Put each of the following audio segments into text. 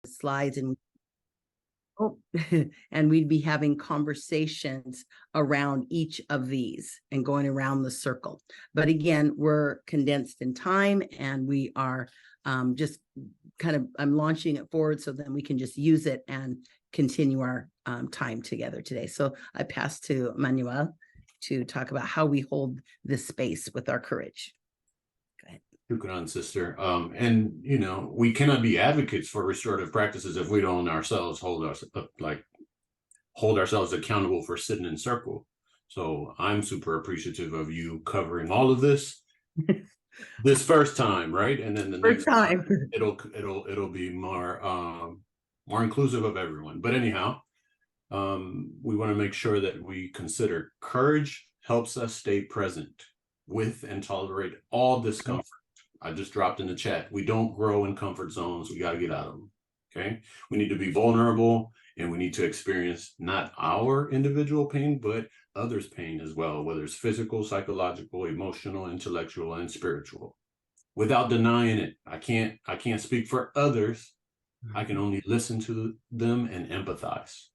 slides, and and we'd be having conversations around each of these and going around the circle. But again, we're condensed in time, and we are just kind of, I'm launching it forward so then we can just use it and continue our time together today. So I pass to Manuel to talk about how we hold this space with our courage. Go ahead. Shukran, sister. And you know, we cannot be advocates for restorative practices if we don't ourselves hold ourselves accountable for sitting in circle. So I'm super appreciative of you covering all of this this first time, right? And then the next time it'll be more inclusive of everyone. But anyhow, we want to make sure that we consider courage helps us stay present with and tolerate all discomfort. I just dropped in the chat. We don't grow in comfort zones. We got to get out of them. Okay. We need to be vulnerable, and we need to experience not our individual pain, but others' pain as well, whether it's physical, psychological, emotional, intellectual, and spiritual, without denying it. I can't speak for others. I can only listen to them and empathize.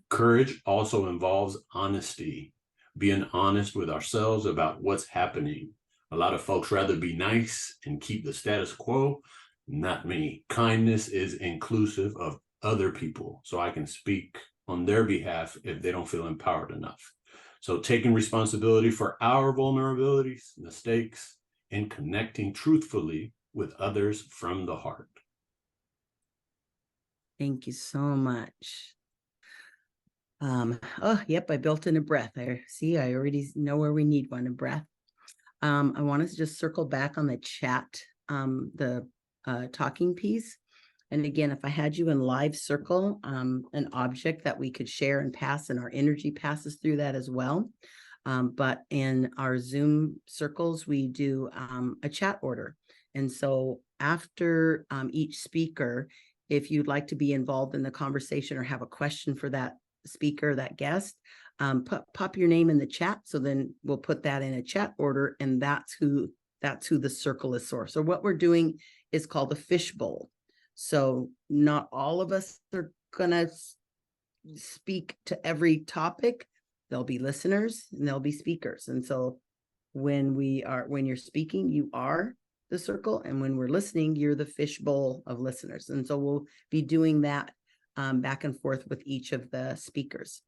Courage also involves honesty, being honest with ourselves about what's happening. A lot of folks rather be nice and keep the status quo. Not me. Kindness is inclusive of other people, so I can speak on their behalf if they don't feel empowered enough. So taking responsibility for our vulnerabilities, mistakes, and connecting truthfully with others from the heart. Thank you so much. Oh, yep, I built in a breath. I already know where we need one, a breath. I want to just circle back on the chat, the talking piece. And again, if I had you in live circle, an object that we could share and pass, and our energy passes through that as well. But in our Zoom circles, we do a chat order. And so after each speaker, if you'd like to be involved in the conversation or have a question for that speaker, that guest, pop your name in the chat. So then we'll put that in a chat order, and that's who the circle is for. So what we're doing is called a fishbowl. So not all of us are gonna speak to every topic. There'll be listeners and there'll be speakers. And so when you're speaking, you are the circle, and when we're listening, you're the fishbowl of listeners. And so we'll be doing that back and forth with each of the speakers.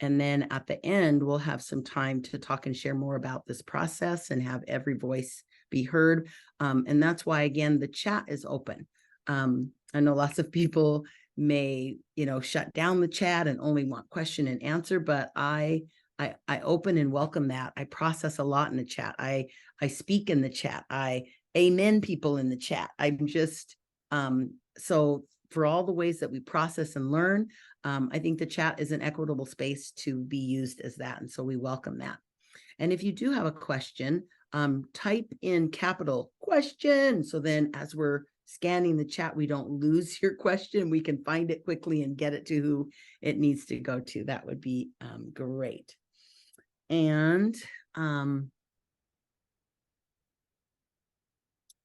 And then at the end, we'll have some time to talk and share more about this process and have every voice be heard. And that's why, again, the chat is open. I know lots of people may, shut down the chat and only want question and answer, but I open and welcome that. I process a lot in the chat. I speak in the chat. I amen people in the chat. I'm just, so for all the ways that we process and learn, I think the chat is an equitable space to be used as that. And so we welcome that. And if you do have a question, type in capital question. So then as we're scanning the chat, we don't lose your question. We can find it quickly and get it to who it needs to go to. That would be great. And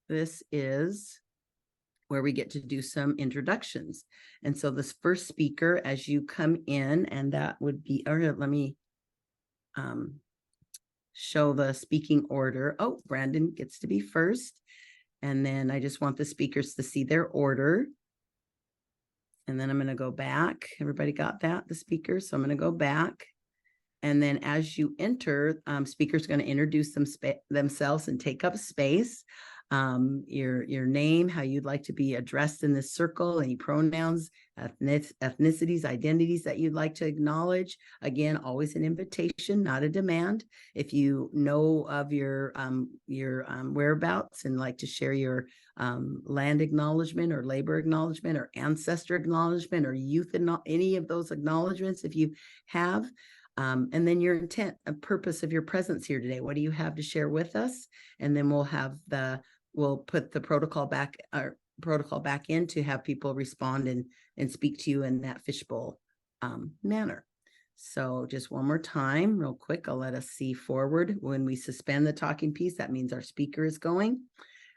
this is where we get to do some introductions. And so this first speaker, as you come in, and that would be, let me show the speaking order. Oh, Brandon gets to be first. And then I just want the speakers to see their order. And then I'm going to go back. Everybody got that, the speakers? So I'm going to go back. And then as you enter, speakers are going to introduce themselves and take up space. Your name, how you'd like to be addressed in this circle, any pronouns, ethnicities, identities that you'd like to acknowledge. Again, always an invitation, not a demand. If you know of your whereabouts and like to share your land acknowledgement or labor acknowledgement or ancestor acknowledgement or youth, any of those acknowledgements, if you have. And then your intent, a purpose of your presence here today. What do you have to share with us? And then we'll put the protocol back in to have people respond and speak to you in that fishbowl manner. So just one more time, real quick, I'll let us see forward. When we suspend the talking piece, that means our speaker is going.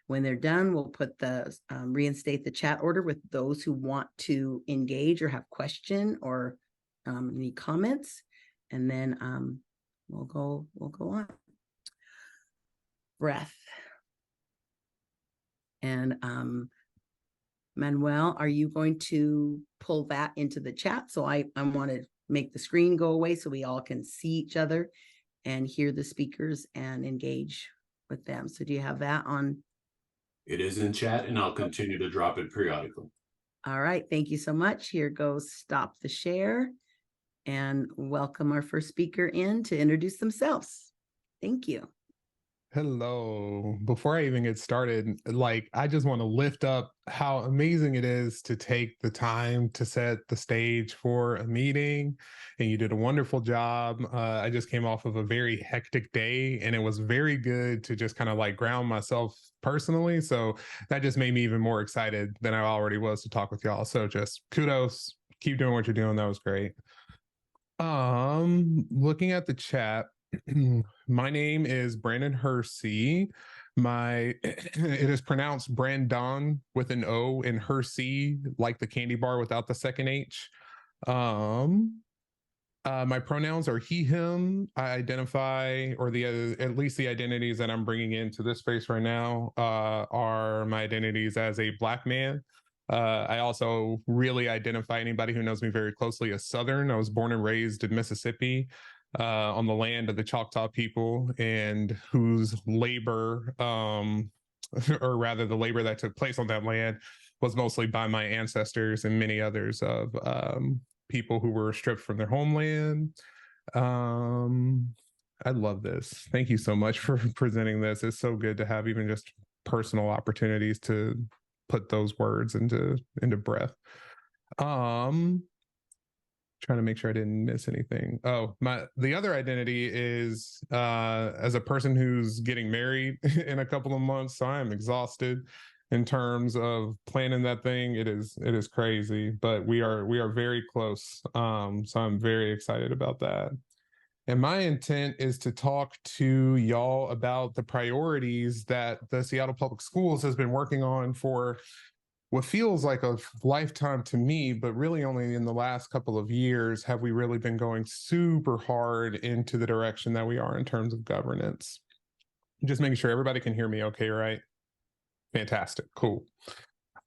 When they're done, we'll put the reinstate the chat order with those who want to engage or have question or any comments, and then we'll go on. Breath. And Manuel, are you going to pull that into the chat? So I want to make the screen go away so we all can see each other and hear the speakers and engage with them. So do you have that on? It is in chat, and I'll continue to drop it periodically. All right, thank you so much. Here goes stop the share and welcome our first speaker in to introduce themselves. Thank you. Hello. Before I even get started, I just want to lift up how amazing it is to take the time to set the stage for a meeting. And you did a wonderful job. I just came off of a very hectic day, and it was very good to just kind of ground myself personally. So that just made me even more excited than I already was to talk with y'all. So just kudos. Keep doing what you're doing. That was great. Looking at the chat, my name is Brandon Hersey. It is pronounced Brandon with an O, and Hersey like the candy bar without the second H. My pronouns are he, him. I identify, or at least the identities that I'm bringing into this space right now are my identities as a Black man. I also really identify anybody who knows me very closely as Southern. I was born and raised in Mississippi. On the land of the Choctaw people, and whose labor, or rather the labor that took place on that land, was mostly by my ancestors and many others of people who were stripped from their homeland. I love this. Thank you so much for presenting this. It's so good to have even just personal opportunities to put those words into breath. Trying to make sure I didn't miss anything. Oh, the other identity is as a person who's getting married in a couple of months. So I am exhausted in terms of planning that thing. It is crazy, but we are very close. So I'm very excited about that. And my intent is to talk to y'all about the priorities that the Seattle Public Schools has been working on for what feels like a lifetime to me, but really only in the last couple of years have we really been going super hard into the direction that we are in terms of governance. Just making sure everybody can hear me okay, right? Fantastic, cool.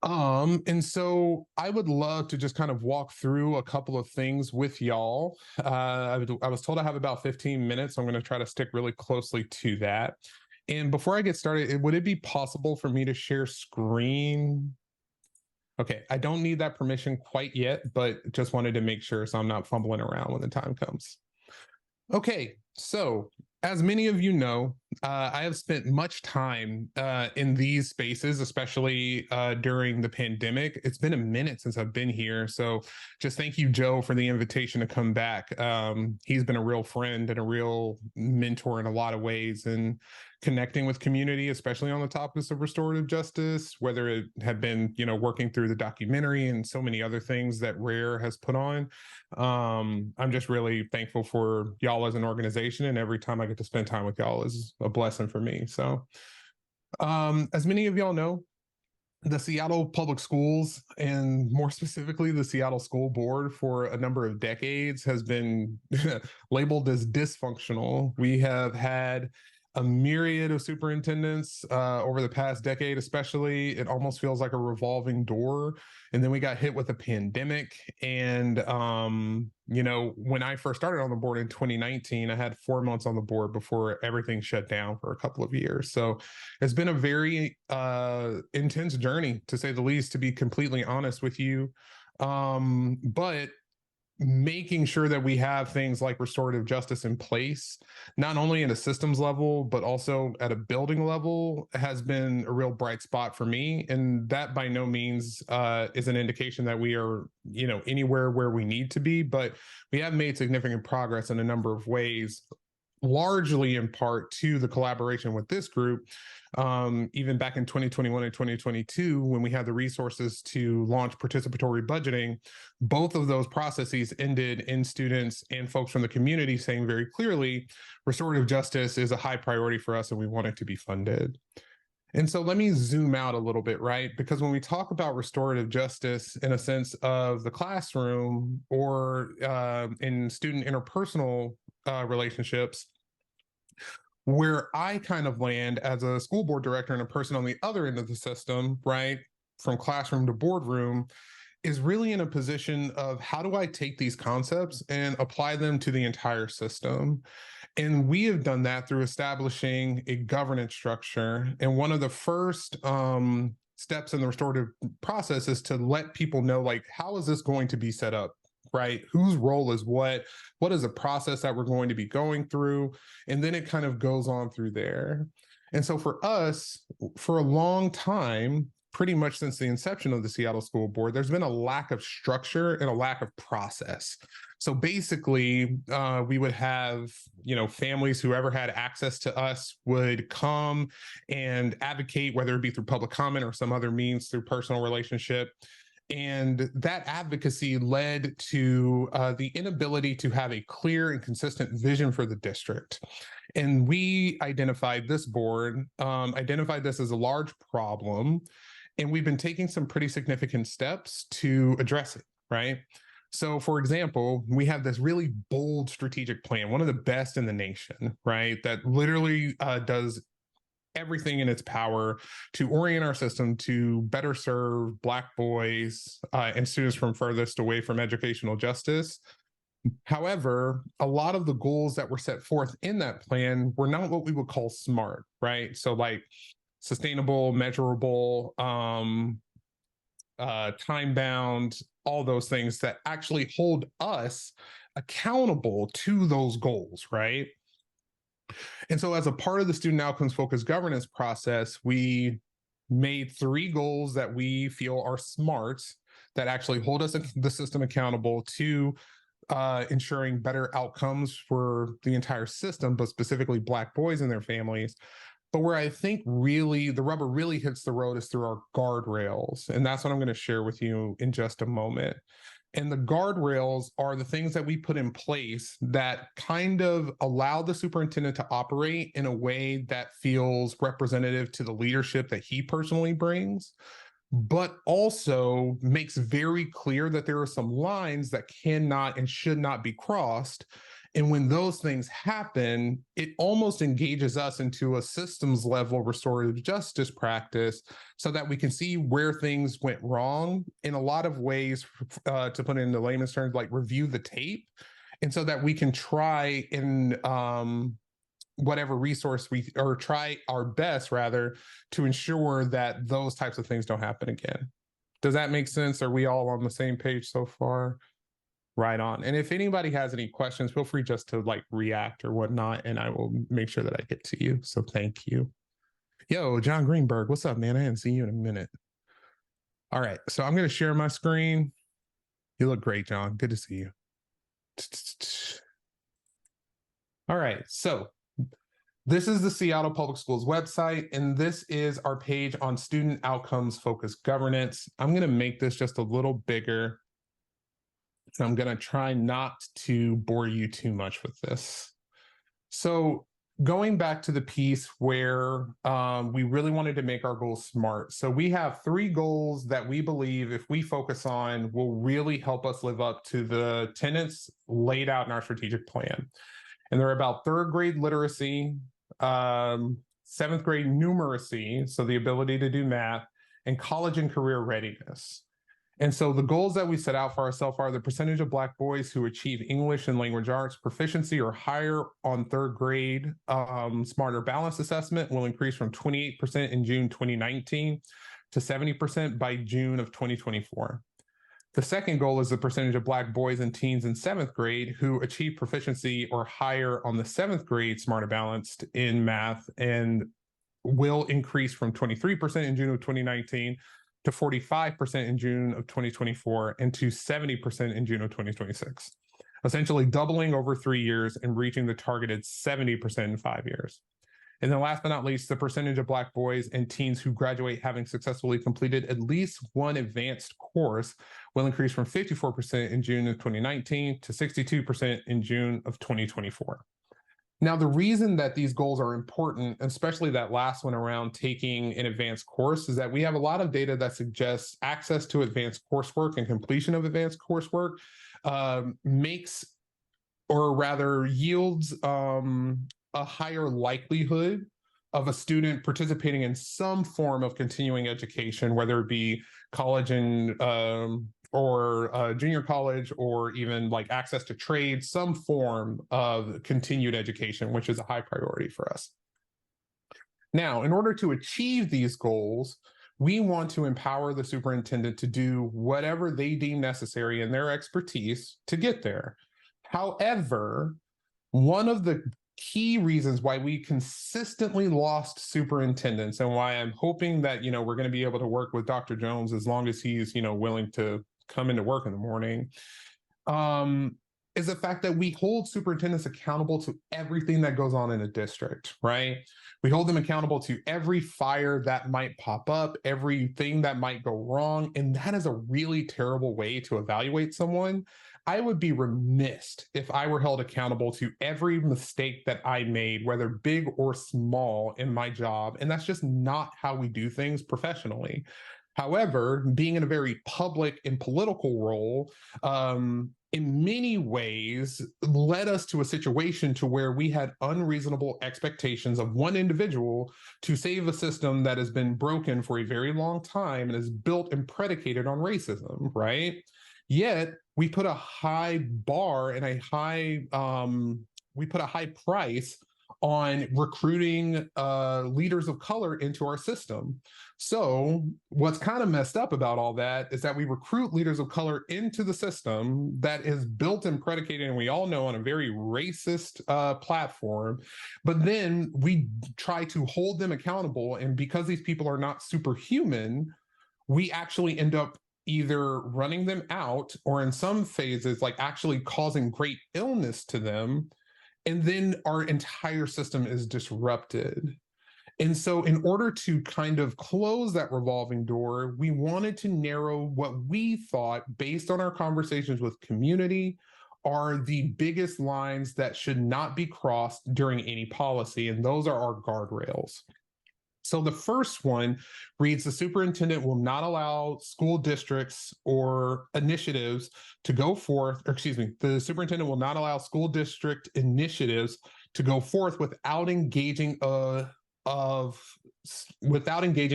And so I would love to just kind of walk through a couple of things with y'all. I was told I have about 15 minutes. So I'm going to try to stick really closely to that. And before I get started, would it be possible for me to share screen? Okay, I don't need that permission quite yet, but just wanted to make sure so I'm not fumbling around when the time comes. Okay, so as many of you know, I have spent much time in these spaces, especially during the pandemic. It's been a minute since I've been here. So just thank you, Joe, for the invitation to come back. He's been a real friend and a real mentor in a lot of ways, and connecting with community, especially on the topics of restorative justice, whether it had been, working through the documentary and so many other things that RARE has put on. I'm just really thankful for y'all as an organization, and every time I get to spend time with y'all is a blessing for me. So as many of y'all know, the Seattle Public Schools, and more specifically the Seattle School Board, for a number of decades has been labeled as dysfunctional. We have had a myriad of superintendents over the past decade, especially. It almost feels like a revolving door. And then we got hit with a pandemic. And, when I first started on the board in 2019, I had 4 months on the board before everything shut down for a couple of years. So it's been a very intense journey, to say the least, to be completely honest with you. But making sure that we have things like restorative justice in place, not only at a systems level, but also at a building level, has been a real bright spot for me. And that by no means is an indication that we are, anywhere where we need to be, but we have made significant progress in a number of ways, largely in part to the collaboration with this group. Even back in 2021 and 2022, when we had the resources to launch participatory budgeting, both of those processes ended in students and folks from the community saying very clearly, restorative justice is a high priority for us and we want it to be funded. And so let me zoom out a little bit, right? Because when we talk about restorative justice in a sense of the classroom or in student interpersonal relationships, where I kind of land as a school board director and a person on the other end of the system, right, from classroom to boardroom, is really in a position of how do I take these concepts and apply them to the entire system? And we have done that through establishing a governance structure. And one of the first steps in the restorative process is to let people know, like, how is this going to be set up, right? Whose role is what? What is the process that we're going to be going through? And then it kind of goes on through there. And so for us, for a long time, pretty much since the inception of the Seattle School Board, there's been a lack of structure and a lack of process. So basically, we would have, families, whoever had access to us would come and advocate, whether it be through public comment or some other means through personal relationship. And that advocacy led to the inability to have a clear and consistent vision for the district. And we identified this board, identified this as a large problem. And we've been taking some pretty significant steps to address it, right? So, for example, we have this really bold strategic plan, one of the best in the nation, right? That literally does everything in its power to orient our system to better serve Black boys and students from furthest away from educational justice. However, a lot of the goals that were set forth in that plan were not what we would call SMART, right? So like sustainable, measurable, time-bound, all those things that actually hold us accountable to those goals, right? And so as a part of the student outcomes focused governance process, we made 3 goals that we feel are SMART that actually hold us, the system, accountable to ensuring better outcomes for the entire system, but specifically Black boys and their families. But where I think really the rubber really hits the road is through our guardrails. And that's what I'm going to share with you in just a moment. And the guardrails are the things that we put in place that kind of allow the superintendent to operate in a way that feels representative to the leadership that he personally brings, but also makes very clear that there are some lines that cannot and should not be crossed. And when those things happen, it almost engages us into a systems level restorative justice practice so that we can see where things went wrong in a lot of ways, to put it into layman's terms, like review the tape. And so that we can try in whatever resource or try our best rather to ensure that those types of things don't happen again. Does that make sense? Are we all on the same page so far? Right on. And if anybody has any questions, feel free just to like react or whatnot, and I will make sure that I get to you. So thank you. Yo, John Greenberg, what's up, man? I haven't seen you in a minute. All right, so I'm going to share my screen. You look great, John. Good to see you. All right, so this is the Seattle Public Schools website, and this is our page on student outcomes focused governance. I'm going to make this just a little bigger. So I'm going to try not to bore you too much with this. So going back to the piece where we really wanted to make our goals SMART. So we have 3 goals that we believe if we focus on will really help us live up to the tenets laid out in our strategic plan. And they're about 3rd grade literacy, 7th grade numeracy, so the ability to do math, and college and career readiness. And so the goals that we set out for ourselves are the percentage of Black boys who achieve English and language arts proficiency or higher on 3rd grade smarter balanced assessment will increase from 28% in June 2019 to 70% by June of 2024. The second goal is the percentage of Black boys and teens in 7th grade who achieve proficiency or higher on the 7th grade smarter balanced in math and will increase from 23% in June of 2019 to 45% in June of 2024 and to 70% in June of 2026, essentially doubling over 3 years and reaching the targeted 70% in 5 years. And then last but not least, the percentage of Black boys and teens who graduate having successfully completed at least one advanced course will increase from 54% in June of 2019 to 62% in June of 2024. Now, the reason that these goals are important, especially that last one around taking an advanced course, is that we have a lot of data that suggests access to advanced coursework and completion of advanced coursework makes, or rather yields, a higher likelihood of a student participating in some form of continuing education, whether it be college and or junior college, or even like access to trade, some form of continued education, which is a high priority for us. Now, in order to achieve these goals, we want to empower the superintendent to do whatever they deem necessary in their expertise to get there. However, one of the key reasons why we consistently lost superintendents, and why I'm hoping that, we're going to be able to work with Dr. Jones as long as he's, willing to come into work in the morning, is the fact that we hold superintendents accountable to everything that goes on in a district, right? We hold them accountable to every fire that might pop up, everything that might go wrong. And that is a really terrible way to evaluate someone. I would be remiss if I were held accountable to every mistake that I made, whether big or small, in my job. And that's just not how we do things professionally. However, being in a very public and political role, in many ways led us to a situation to where we had unreasonable expectations of one individual to save a system that has been broken for a very long time and is built and predicated on racism, right? Yet we put a high bar and a high price on recruiting leaders of color into our system. So what's kind of messed up about all that is that we recruit leaders of color into the system that is built and predicated, and we all know, on a very racist platform, but then we try to hold them accountable. And because these people are not superhuman, we actually end up either running them out, or in some phases, like actually causing great illness to them. And then our entire system is disrupted. And so in order to kind of close that revolving door, we wanted to narrow what we thought, based on our conversations with community, are the biggest lines that should not be crossed during any policy. And those are our guardrails. So the first one reads: the superintendent will not allow school districts or initiatives to go forth, or excuse me, the superintendent will not allow school district initiatives to go forth without engaging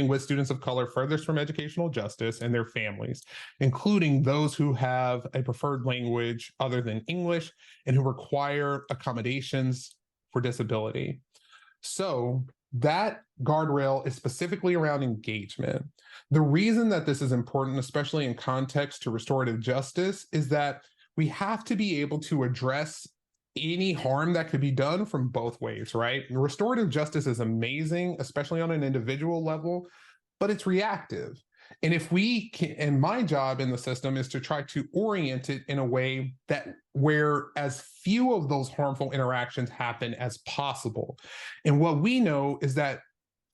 with students of color furthest from educational justice and their families, including those who have a preferred language other than English and who require accommodations for disability. So that guardrail is specifically around engagement. The reason that this is important, especially in context to restorative justice, is that we have to be able to address any harm that could be done from both ways, right? And restorative justice is amazing, especially on an individual level, but it's reactive. And if we can, and my job in the system is to try to orient it in a way that where as few of those harmful interactions happen as possible. And what we know is that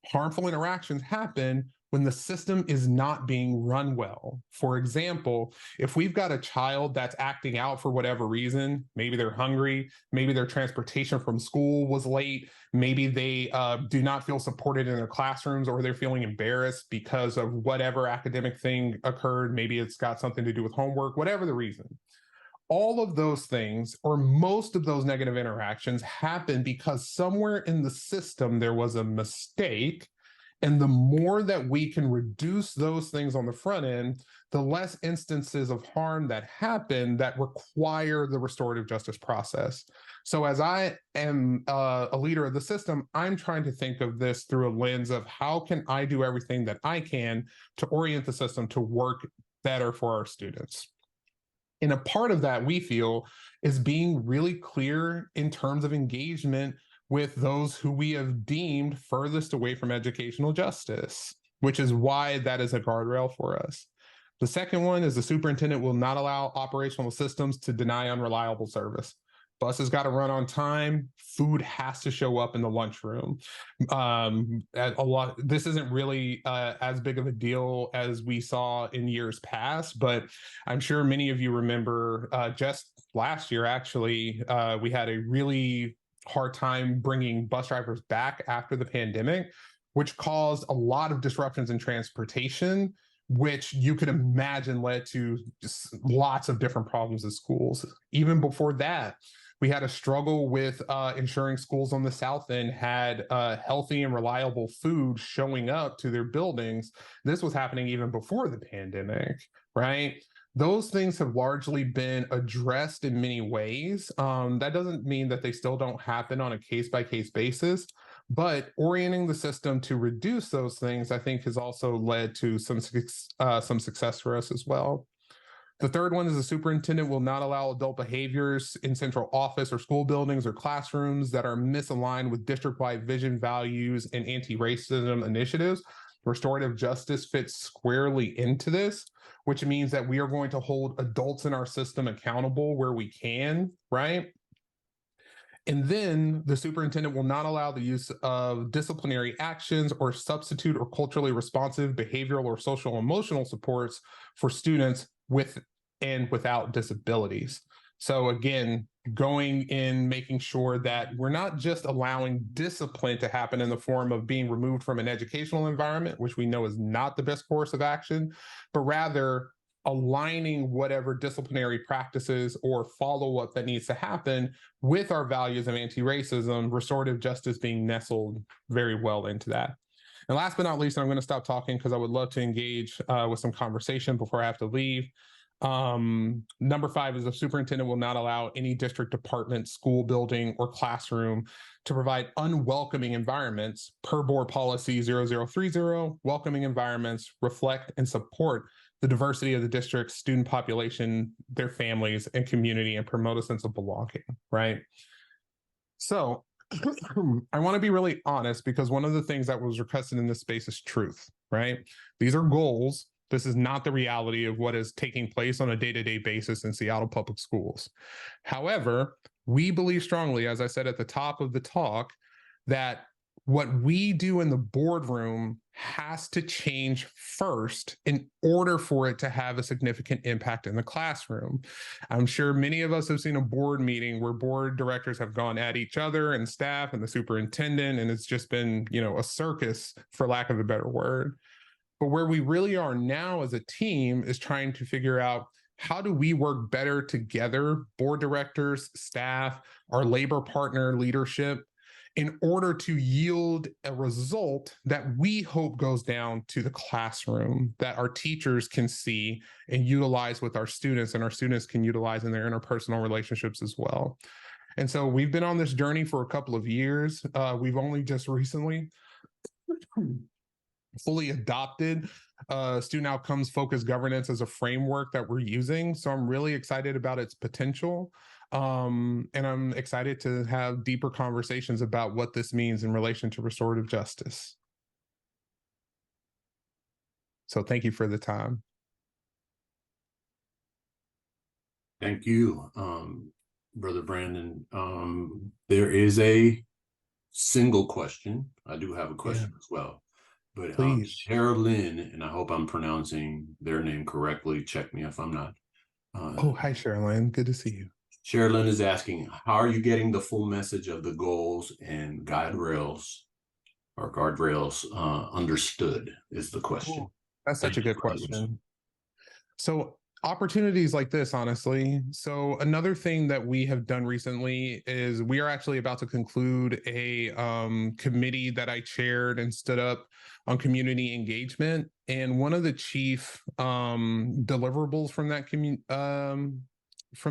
harmful interactions happen when the system is not being run well. For example, if we've got a child that's acting out for whatever reason, maybe they're hungry, maybe their transportation from school was late, maybe they do not feel supported in their classrooms, or they're feeling embarrassed because of whatever academic thing occurred, maybe it's got something to do with homework, whatever the reason. All of those things, or most of those negative interactions, happen because somewhere in the system there was a mistake. And the more that we can reduce those things on the front end, the less instances of harm that happen that require the restorative justice process. So as I am a leader of the system, I'm trying to think of this through a lens of how can I do everything that I can to orient the system to work better for our students. And a part of that, we feel, is being really clear in terms of engagement with those who we have deemed furthest away from educational justice, which is why that is a guardrail for us. The second one is the superintendent will not allow operational systems to deny unreliable service. Buses got to run on time. Food has to show up in the lunchroom. This isn't really as big of a deal as we saw in years past, but I'm sure many of you remember just last year, actually, we had a really hard time bringing bus drivers back after the pandemic, which caused a lot of disruptions in transportation, which you could imagine led to just lots of different problems in schools. Even before that, we had a struggle with ensuring schools on the South End had healthy and reliable food showing up to their buildings. This was happening even before the pandemic, right? Those things have largely been addressed in many ways. That doesn't mean that they still don't happen on a case-by-case basis, but orienting the system to reduce those things, I think, has also led to some success for us as well. The third one is the superintendent will not allow adult behaviors in central office or school buildings or classrooms that are misaligned with district-wide vision, values, and anti-racism initiatives. Restorative justice fits squarely into this, which means that we are going to hold adults in our system accountable where we can, right? And then the superintendent will not allow the use of disciplinary actions or substitute or culturally responsive behavioral or social emotional supports for students with and without disabilities. So again, going in, making sure that we're not just allowing discipline to happen in the form of being removed from an educational environment, which we know is not the best course of action, but rather aligning whatever disciplinary practices or follow-up that needs to happen with our values of anti-racism, restorative justice being nestled very well into that. And last but not least, I'm going to stop talking because I would love to engage with some conversation before I have to leave. Number 5 is the superintendent will not allow any district department, school building, or classroom to provide unwelcoming environments per board policy 0030. Welcoming environments reflect and support the diversity of the district's student population, their families, and community, and promote a sense of belonging, right? So I want to be really honest, because one of the things that was requested in this space is truth, right? These are goals. This is not the reality of what is taking place on a day-to-day basis in Seattle Public Schools. However, we believe strongly, as I said at the top of the talk, that what we do in the boardroom has to change first in order for it to have a significant impact in the classroom. I'm sure many of us have seen a board meeting where board directors have gone at each other and staff and the superintendent, and it's just been, a circus, for lack of a better word. But where we really are now as a team is trying to figure out, how do we work better together, board directors, staff, our labor partner leadership, in order to yield a result that we hope goes down to the classroom, that our teachers can see and utilize with our students, and our students can utilize in their interpersonal relationships as well. And so we've been on this journey for a couple of years. We've only just recently fully adopted student outcomes focused governance as a framework that we're using. So I'm really excited about its potential. And I'm excited to have deeper conversations about what this means in relation to restorative justice. So thank you for the time. Thank you, Brother Brandon. There is a single question. I do have a question as well. But Sherilyn, and I hope I'm pronouncing their name correctly. Check me if I'm not. Oh, hi, Sherilyn. Good to see you. Sherilyn is asking, how are you getting the full message of the goals and guardrails understood is the question. Cool. That's such a good question. So opportunities like this, honestly. So another thing that we have done recently is we are actually about to conclude a committee that I chaired and stood up on community engagement. And one of the chief deliverables from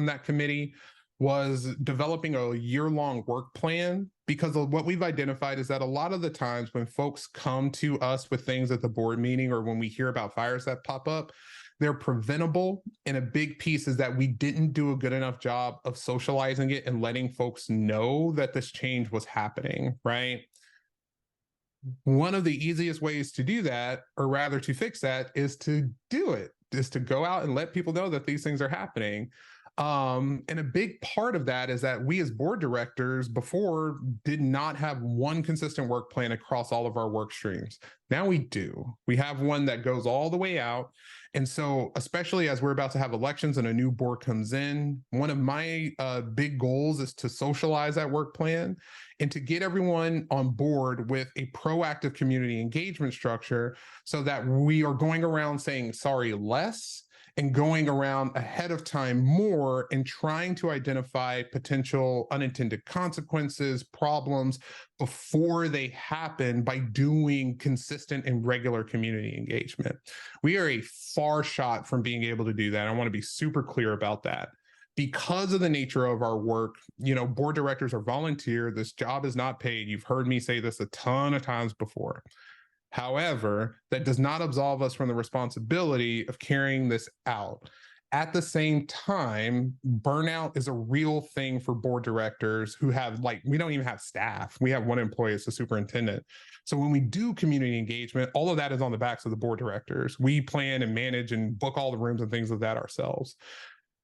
that committee was developing a year-long work plan, because what we've identified is that a lot of the times when folks come to us with things at the board meeting, or when we hear about fires that pop up, they're preventable. And a big piece is that we didn't do a good enough job of socializing it and letting folks know that this change was happening, right? One of the easiest ways to do that, or rather to fix that, is to do it, is to go out and let people know that these things are happening. And a big part of that is that we as board directors before did not have one consistent work plan across all of our work streams. Now we do. We have one that goes all the way out. And so, especially as we're about to have elections and a new board comes in, one of my big goals is to socialize that work plan and to get everyone on board with a proactive community engagement structure so that we are going around saying sorry less and going around ahead of time more and trying to identify potential unintended consequences, problems before they happen by doing consistent and regular community engagement. We are a far shot from being able to do that. I want to be super clear about that. Because of the nature of our work, board directors are volunteer. This job is not paid. You've heard me say this a ton of times before. However, that does not absolve us from the responsibility of carrying this out. At the same time, burnout is a real thing for board directors who have, we don't even have staff. We have one employee as the superintendent. So when we do community engagement, all of that is on the backs of the board directors. We plan and manage and book all the rooms and things of that ourselves.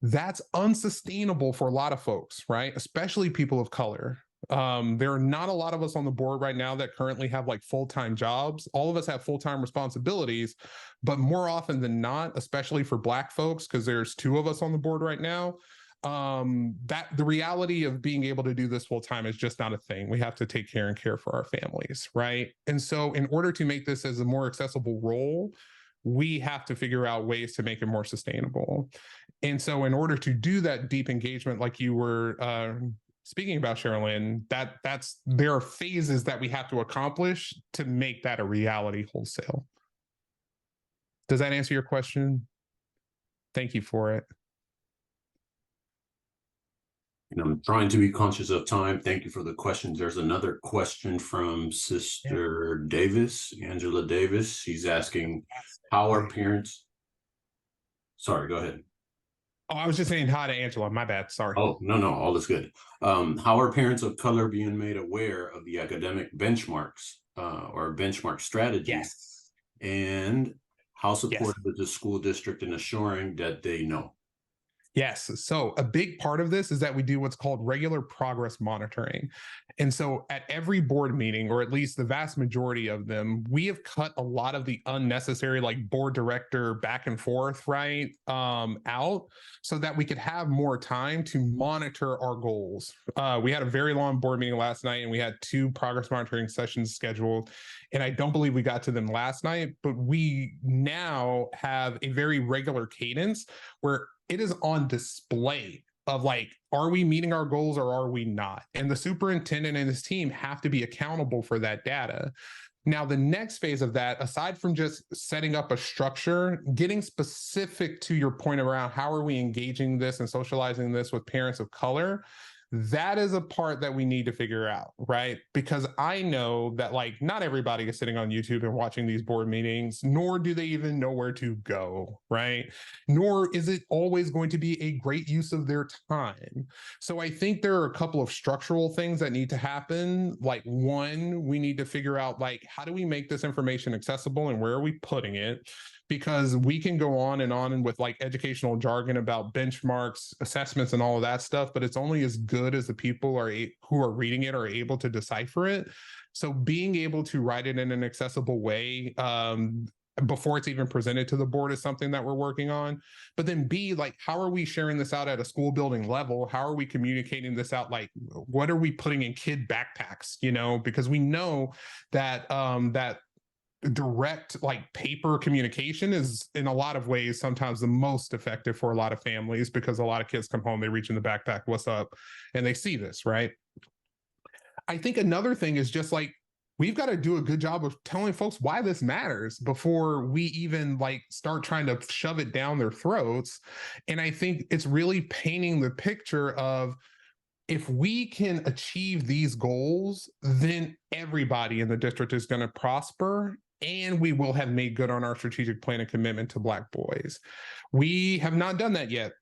That's unsustainable for a lot of folks, right? Especially people of color. There are not a lot of us on the board right now that currently have full-time jobs. All of us have full-time responsibilities, but more often than not, especially for Black folks, because there's 2 of us on the board right now, that the reality of being able to do this full-time is just not a thing. We have to take care for our families, right? And so in order to make this as a more accessible role, we have to figure out ways to make it more sustainable. And so in order to do that deep engagement, like you were speaking about, Sherilyn, there are phases that we have to accomplish to make that a reality wholesale. Does that answer your question? Thank you for it. I'm trying to be conscious of time. Thank you for the questions. There's another question from Sister Davis, Angela Davis. She's asking, how are parents? Sorry, go ahead. Oh, I was just saying hi to Angela. My bad. Sorry. Oh, no, all is good. How are parents of color being made aware of the academic benchmarks or benchmark strategies? Yes. And how supportive is the school district in assuring that they know? Yes. So a big part of this is that we do what's called regular progress monitoring. And so at every board meeting, or at least the vast majority of them, we have cut a lot of the unnecessary board director back and forth, right, out so that we could have more time to monitor our goals. We had a very long board meeting last night and we had 2 progress monitoring sessions scheduled. And I don't believe we got to them last night, but we now have a very regular cadence where it is on display of are we meeting our goals or are we not? And the superintendent and his team have to be accountable for that data. Now, the next phase of that, aside from just setting up a structure, getting specific to your point around how are we engaging this and socializing this with parents of color, that is a part that we need to figure out, right? Because I know that not everybody is sitting on YouTube and watching these board meetings, nor do they even know where to go, right? Nor is it always going to be a great use of their time. So I think there are a couple of structural things that need to happen. One, we need to figure out how do we make this information accessible and where are we putting it? Because we can go on and with educational jargon about benchmarks, assessments, and all of that stuff, but it's only as good as the people who are reading it are able to decipher it. So being able to write it in an accessible way before it's even presented to the board is something that we're working on. But then B, how are we sharing this out at a school building level? How are we communicating this out? What are we putting in kid backpacks? Because we know that that direct paper communication is in a lot of ways sometimes the most effective for a lot of families, because a lot of kids come home, they reach in the backpack, what's up, and they see this, right? I think another thing is just we've got to do a good job of telling folks why this matters before we even start trying to shove it down their throats. And I think it's really painting the picture of, if we can achieve these goals, then everybody in the district is going to prosper, and we will have made good on our strategic plan and commitment to Black boys. We have not done that yet.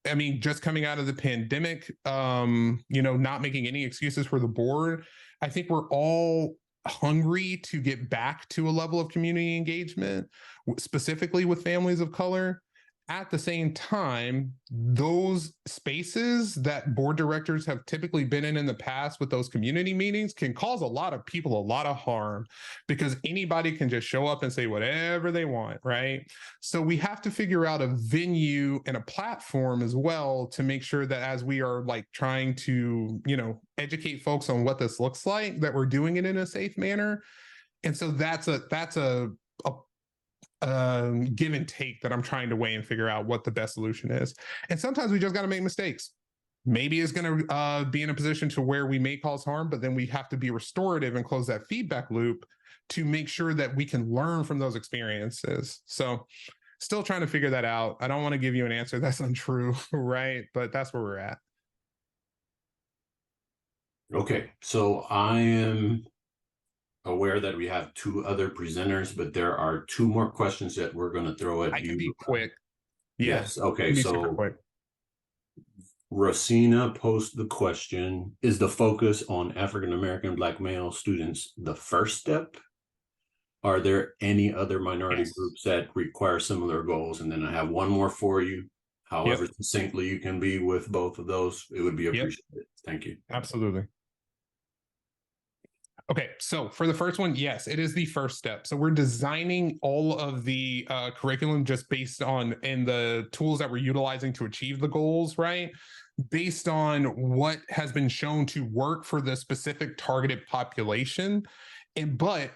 I mean, just coming out of the pandemic, not making any excuses for the board. I think we're all hungry to get back to a level of community engagement, specifically with families of color. At the same time, those spaces that board directors have typically been in the past with those community meetings can cause a lot of people a lot of harm, because anybody can just show up and say whatever they want, right? So we have to figure out a venue and a platform as well to make sure that as we are like trying to, educate folks on what this looks like, that we're doing it in a safe manner. And so that's a give and take that I'm trying to weigh and figure out what the best solution is. And sometimes we just got to make mistakes. Maybe it's going to be in a position to where we may cause harm, but then we have to be restorative and close that feedback loop to make sure that we can learn from those experiences. So still trying to figure that out. I don't want to give you an answer that's untrue, right? But that's where we're at. Okay, so I am aware that we have 2 other presenters, but there are 2 more questions that we're going to throw at you. I can be quick. Yes. Okay. So quick. Rosina posed the question: is the focus on African American Black male students the first step? Are there any other minority groups that require similar goals? And then I have one more for you. However succinctly you can be with both of those, it would be appreciated. Thank you. Absolutely. Okay, so for the first one, yes, it is the first step. So we're designing all of the curriculum just based on, and the tools that we're utilizing to achieve the goals, right? Based on what has been shown to work for the specific targeted population. But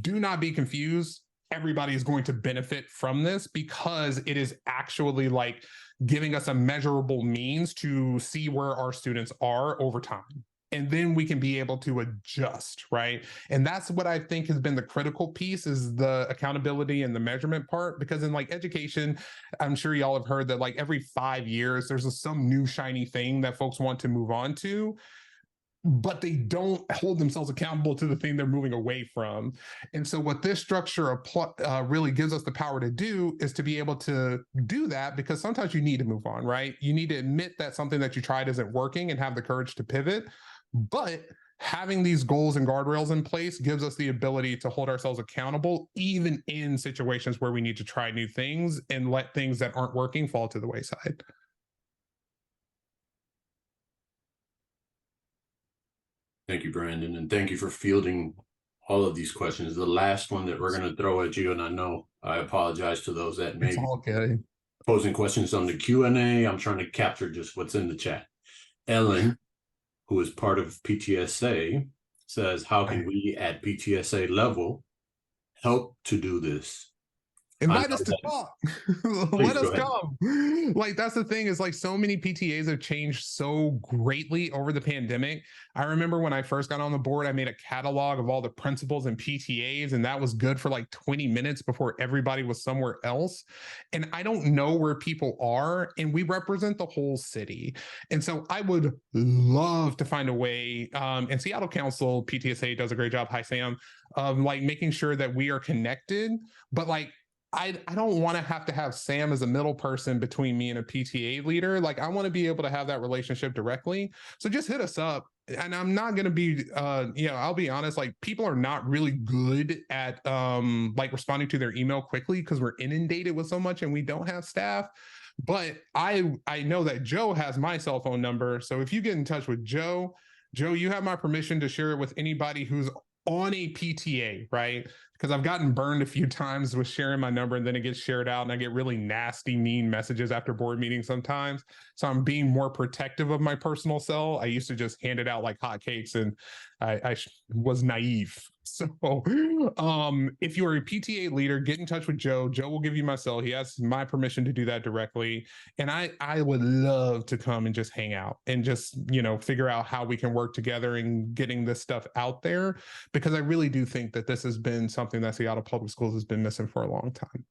do not be confused. Everybody is going to benefit from this, because it is actually like giving us a measurable means to see where our students are over time. And then we can be able to adjust, right? And that's what I think has been the critical piece, is the accountability and the measurement part. Because in like education, I'm sure y'all have heard that like every 5 years, there's some new shiny thing that folks want to move on to, but they don't hold themselves accountable to the thing they're moving away from. And so what this structure really gives us the power to do is to be able to do that, because sometimes you need to move on, right? You need to admit that something that you tried isn't working and have the courage to pivot. But having these goals and guardrails in place gives us the ability to hold ourselves accountable, even in situations where we need to try new things and let things that aren't working fall to the wayside. Thank you, Brandon, and thank you for fielding all of these questions. The last one that we're going to throw at you, and I know I apologize to those that may be posing questions on the Q&A. I'm trying to capture just what's in the chat. Ellen, who is part of PTSA, says, how can we at PTSA level help to do this? Invite us to talk. Let us come. Like, that's the thing, is like so many PTAs have changed so greatly over the pandemic. I remember when I first got on the board, I made a catalog of all the principals and PTAs, and that was good for like 20 minutes before everybody was somewhere else. And I don't know where people are, and we represent the whole city. And so I would love to find a way, and Seattle Council PTSA does a great job, hi Sam, of like making sure that we are connected, but like, I don't want to have Sam as a middle person between me and a PTA leader. Like, I want to be able to have that relationship directly. So just hit us up. And I'm not going to be, I'll be honest, like people are not really good at like responding to their email quickly, because we're inundated with so much and we don't have staff. But I know that Joe has my cell phone number. So if you get in touch with Joe, you have my permission to share it with anybody who's on a PTA, right? Because I've gotten burned a few times with sharing my number, and then it gets shared out and I get really nasty, mean messages after board meetings sometimes. So I'm being more protective of my personal cell. I used to just hand it out like hotcakes, and I was naive. So if you are a PTA leader, get in touch with Joe. Joe will give you my cell. He has my permission to do that directly. And I would love to come and just hang out and just, figure out how we can work together in getting this stuff out there, because I really do think that this has been something that Seattle Public Schools has been missing for a long time.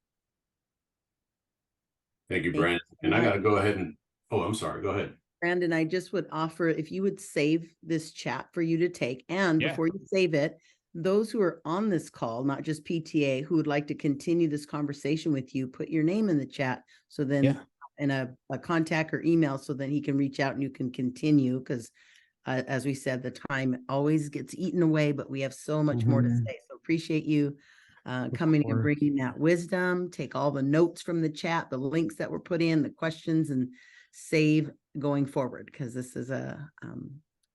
Thank you, Brandon. And I got to go ahead and, I'm sorry, go ahead. Brandon, I just would offer, if you would save this chat for you to take, and before you save it, those who are on this call, not just PTA, who would like to continue this conversation with you, put your name in the chat. So then in a contact or email, so then he can reach out and you can continue, because as we said, the time always gets eaten away, but we have so much more to say. So appreciate you coming and bringing that wisdom. Take all the notes from the chat, the links that were put in, the questions, and save going forward, because this is a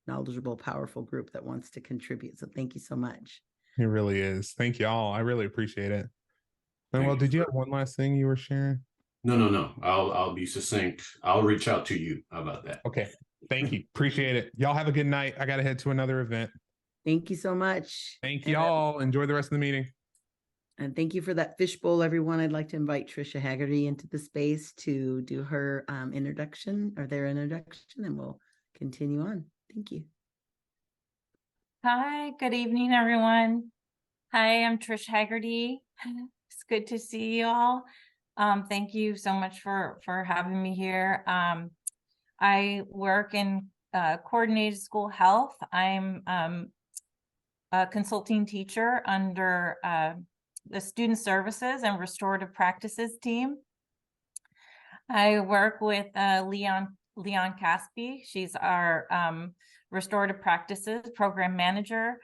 knowledgeable, powerful group that wants to contribute. So thank you so much. It really is. Thank you all. I really appreciate it. Manuel, did you have one last thing you were sharing? No. I'll be succinct. I'll reach out to you. How about that? Okay. Thank you. Appreciate it. Y'all have a good night. I got to head to another event. Thank you so much. Thank y'all. Enjoy the rest of the meeting. And thank you for that fishbowl, everyone. I'd like to invite Trisha Haggerty into the space to do her introduction, or their introduction, and we'll continue on. Thank you. Hi, good evening, everyone. Hi, I'm Trish Haggerty. It's good to see you all. Thank you so much for having me here. I work in coordinated school health. I'm a consulting teacher under the Student Services and Restorative Practices team. I work with Leon Caspi. She's our Restorative Practices Program Manager.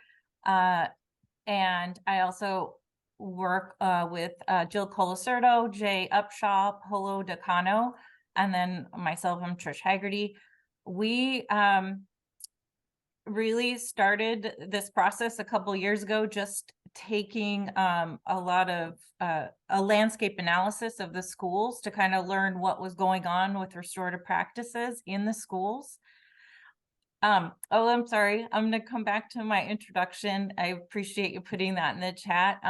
And I also work with Jill Colacerto, Jay Upshaw, Polo Decano, and then myself, I'm Trish Haggerty. We really started this process a couple years ago, just taking a lot of a landscape analysis of the schools to kind of learn what was going on with restorative practices in the schools. Oh, I'm sorry. I'm going to come back to my introduction. I appreciate you putting that in the chat.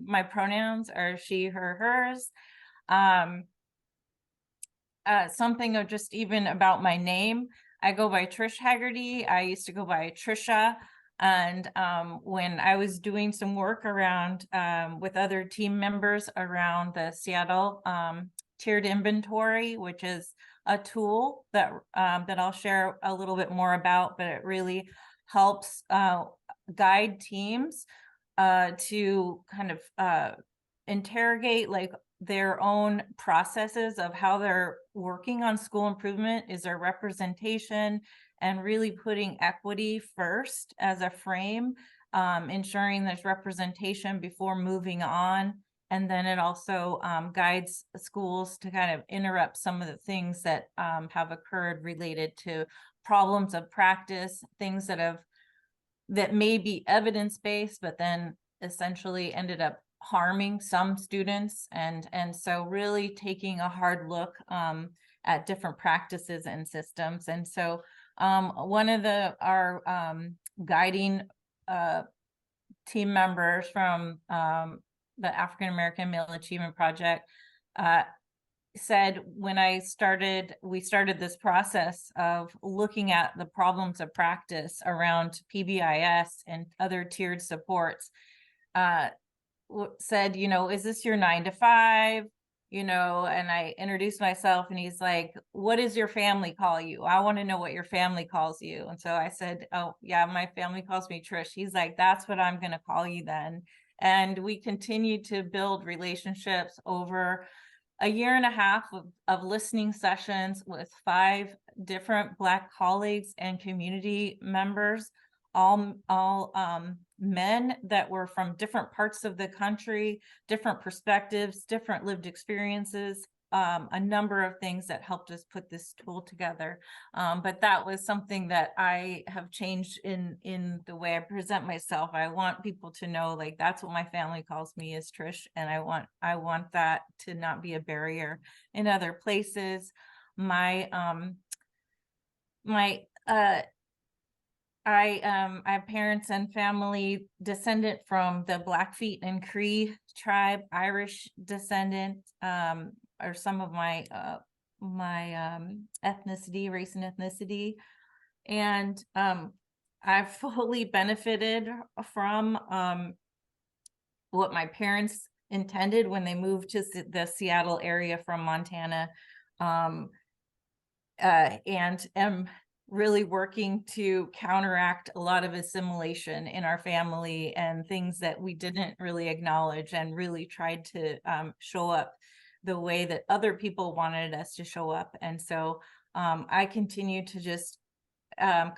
My pronouns are she, her, hers. Something of just even about my name. I go by Trish Haggerty. I used to go by Trisha. And when I was doing some work around with other team members around the Seattle tiered inventory, which is a tool that I'll share a little bit more about, but it really helps guide teams to kind of interrogate like their own processes of how they're working on school improvement. Is there representation, and really putting equity first as a frame, ensuring there's representation before moving on. And then it also guides schools to kind of interrupt some of the things that have occurred related to problems of practice, things that may be evidence-based, but then essentially ended up harming some students. And so really taking a hard look at different practices and systems. And so one of our guiding team members from the African American Male Achievement Project said when we started this process of looking at the problems of practice around PBIS and other tiered supports, said, is this your 9 to 5? And I introduced myself, and he's like, what does your family call you? I want to know what your family calls you. And so I said, oh yeah, my family calls me Trish. He's like, that's what I'm going to call you then. And we continued to build relationships over a year and a half of listening sessions with 5 different Black colleagues and community members, all men that were from different parts of the country, different perspectives, different lived experiences, a number of things that helped us put this tool together. But that was something that I have changed in the way I present myself. I want people to know, like, that's what my family calls me, is Trish, and I want that to not be a barrier in other places. I have parents and family descendant from the Blackfeet and Cree tribe, Irish descendant, are some of my ethnicity, race and ethnicity. And I've fully benefited from what my parents intended when they moved to the Seattle area from Montana, and am really working to counteract a lot of assimilation in our family and things that we didn't really acknowledge, and really tried to show up the way that other people wanted us to show up. And so I continue to just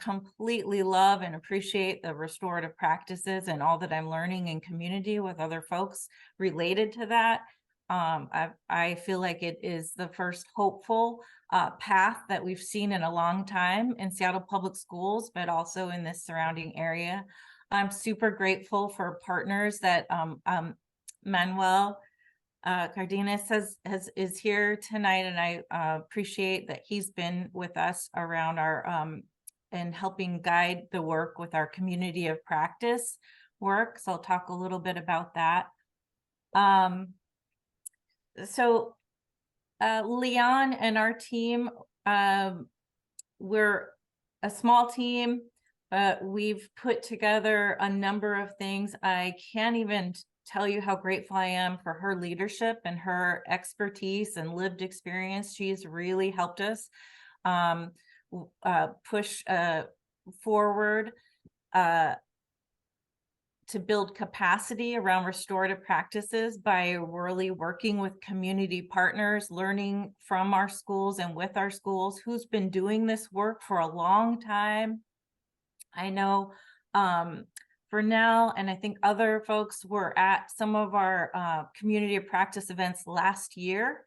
completely love and appreciate the restorative practices and all that I'm learning in community with other folks related to that. I feel like it is the first hopeful path that we've seen in a long time in Seattle Public Schools, but also in this surrounding area. I'm super grateful for partners that Manuel Cardenas is here tonight, and I appreciate that he's been with us around our and helping guide the work with our community of practice work. So I'll talk a little bit about that. So Leon and our team, we're a small team, but we've put together a number of things. I can't even tell you how grateful I am for her leadership and her expertise and lived experience. She's really helped us push forward to build capacity around restorative practices by really working with community partners, learning from our schools and with our schools who's been doing this work for a long time. I know for now, and I think other folks were at some of our community of practice events last year.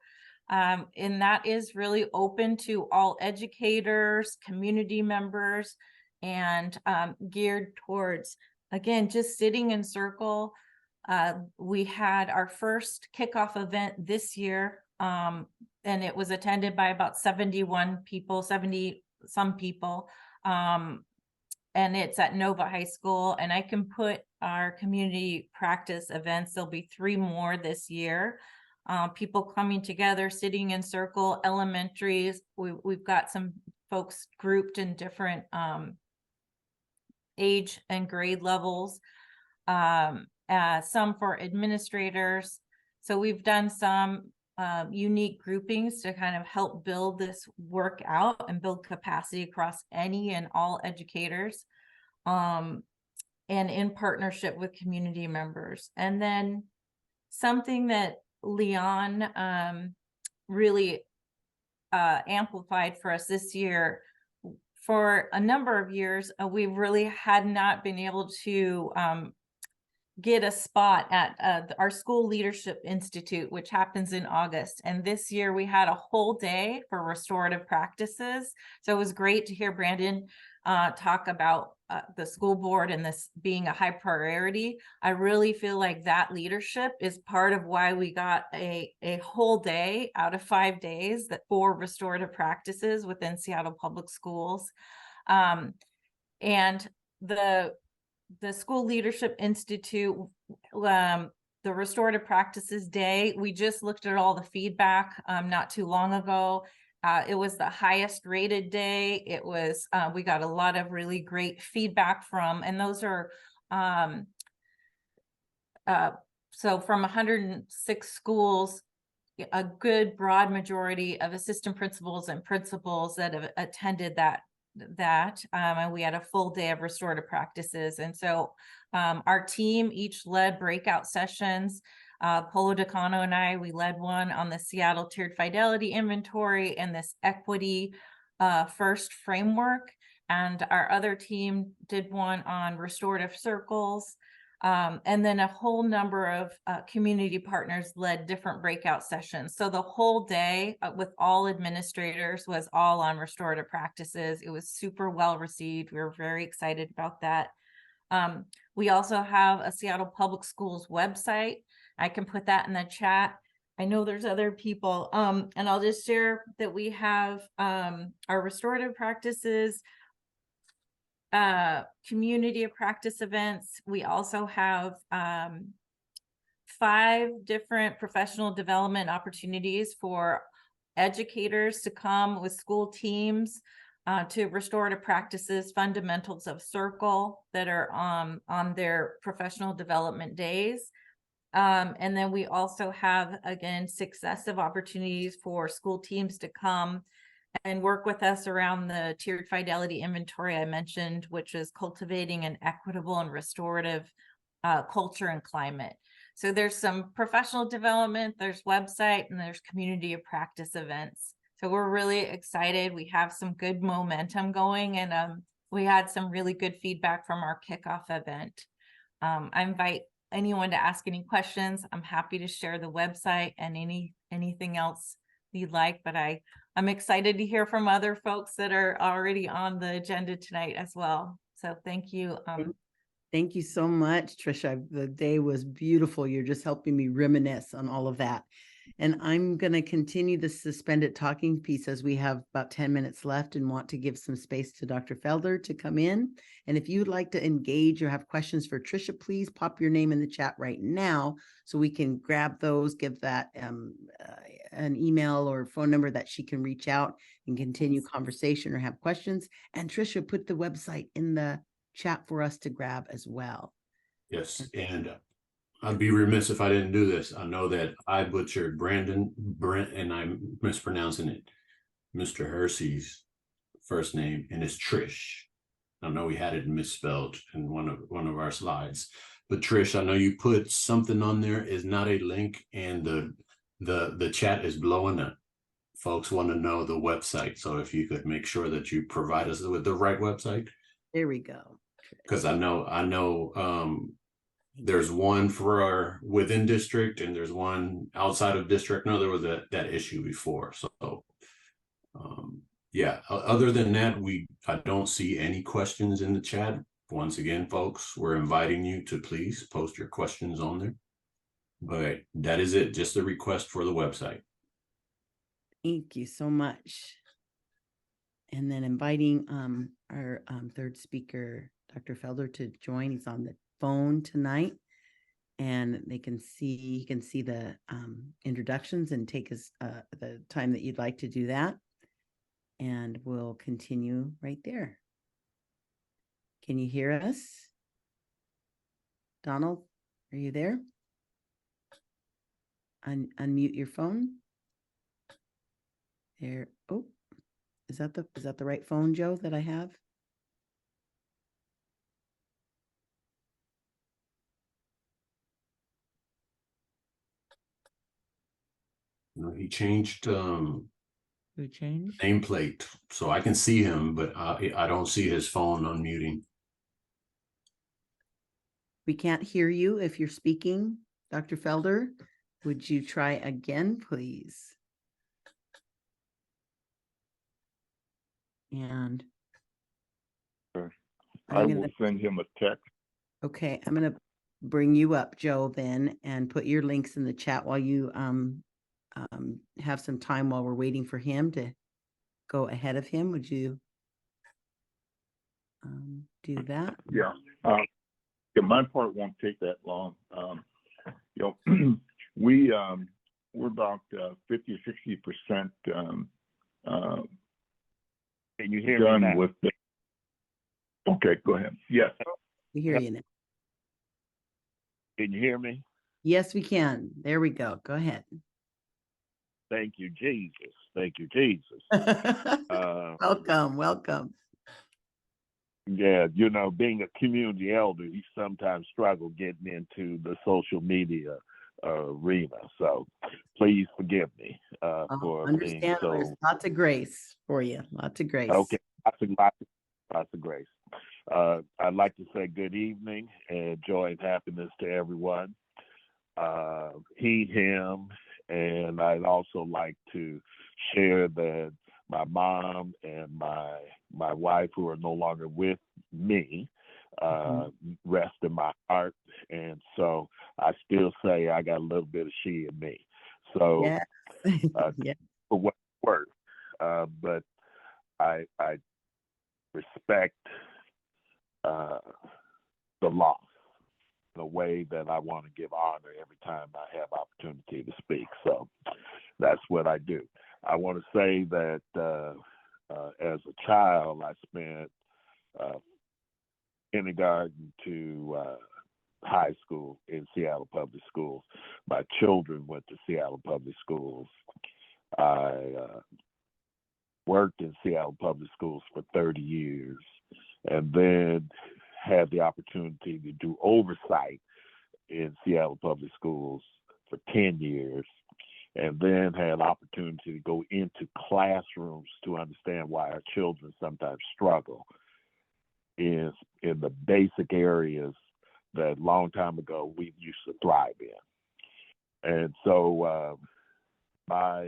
And that is really open to all educators, community members, and geared towards, again, just sitting in circle. We had our first kickoff event this year, and it was attended by about 71 people, 70 some people. And it's at Nova High School, and I can put our community practice events. There'll be 3 more this year. People coming together, sitting in circle, elementaries. We've got some folks grouped in different age and grade levels, some for administrators. So we've done some unique groupings to kind of help build this work out and build capacity across any and all educators, and in partnership with community members. And then something that Leon really amplified for us this year. For a number of years, we really had not been able to get a spot at our School Leadership Institute, which happens in August. And this year we had a whole day for restorative practices. So it was great to hear Brandon talk about the school board and this being a high priority. I really feel like that leadership is part of why we got a whole day out of 5 days for restorative practices within Seattle Public Schools. And the School Leadership Institute, the Restorative Practices Day, we just looked at all the feedback not too long ago. It was the highest rated day. It was, we got a lot of really great feedback from, and those are, so from 106 schools, a good broad majority of assistant principals and principals that have attended that, and we had a full day of restorative practices. And so our team each led breakout sessions. Polo Decano and I, we led one on the Seattle Tiered Fidelity Inventory and this equity first framework. And our other team did one on restorative circles. And then a whole number of community partners led different breakout sessions. So the whole day with all administrators was all on restorative practices. It was super well received. We were very excited about that. We also have a Seattle Public Schools website. I can put that in the chat. I know there's other people, and I'll just share that we have our restorative practices, community of practice events. We also have 5 different professional development opportunities for educators to come with school teams to restorative practices, fundamentals of circle that are on their professional development days. And then we also have, again, successive opportunities for school teams to come and work with us around the tiered fidelity inventory I mentioned, which is cultivating an equitable and restorative culture and climate. So there's some professional development, there's website, and there's community of practice events So we're really excited. We have some good momentum going, and we had some really good feedback from our kickoff event. I invite anyone to ask any questions. I'm happy to share the website and anything else you'd like, but I'm excited to hear from other folks that are already on the agenda tonight as well. So thank you. Thank you so much, Trisha. The day was beautiful. You're just helping me reminisce on all of that. And I'm going to continue the suspended talking piece as we have about 10 minutes left and want to give some space to Dr. Felder to come in. And if you'd like to engage or have questions for Trisha, please pop your name in the chat right now so we can grab those, give that an email or phone number that she can reach out and continue conversation or have questions. And Trisha, put the website in the chat for us to grab as well. Yes, and I'd be remiss if I didn't do this. I know that I butchered Brent, and I'm mispronouncing it. Mr. Hersey's first name, and it's Trish. I know we had it misspelled in one of our slides, but Trish, I know you put something on there is not a link, and the chat is blowing up. Folks want to know the website, so if you could make sure that you provide us with the right website. There we go. Because I know there's one for our within district and there's one outside of district. No, there was that issue before. So yeah, other than that, I don't see any questions in the chat. Once again, folks, we're inviting you to please post your questions on there. But that is it, just a request for the website. Thank you so much. And then inviting our third speaker, Dr. Felder, to join. He's on the phone tonight, and he can see the introductions and take the time that you'd like to do that. And we'll continue right there. Can you hear us? Donald, are you there? Unmute your phone. There. Oh, is that the right phone, Joe, that I have? No, he changed Who changed? nameplate, so I can see him, but I don't see his phone unmuting. We can't hear you if you're speaking, Dr. Felder. Would you try again, please? And I will send him a text. Okay, I'm going to bring you up, Joe, then, and put your links in the chat while you have some time while we're waiting for him to go ahead of him. Would you do that? Yeah. My part won't take that long. We're about 50 or 60% Can you hear done me now? with the. Okay, go ahead. Yes. We hear you now. Can you hear me? Yes, we can. There we go. Go ahead. Thank you, Jesus. Thank you, Jesus. Welcome. Yeah, being a community elder, you sometimes struggle getting into the social media arena. So please forgive me for being Understand. There's lots of grace for you. Lots of grace. Okay, lots of grace. I'd like to say good evening and joy and happiness to everyone. He, him, and I'd also like to share that my mom and my wife, who are no longer with me, rest in my heart. And so I still say I got a little bit of she in me. So yes. Yeah. For what it's worth. But I respect the loss in a way that I want to give honor every time I have opportunity to speak. So that's what I do. I want to say that as a child, I spent kindergarten to high school in Seattle Public Schools. My children went to Seattle Public Schools. I worked in Seattle Public Schools for 30 years and then had the opportunity to do oversight in Seattle Public Schools for 10 years. and then had opportunity to go into classrooms to understand why our children sometimes struggle is in the basic areas that long time ago we used to thrive in. And so by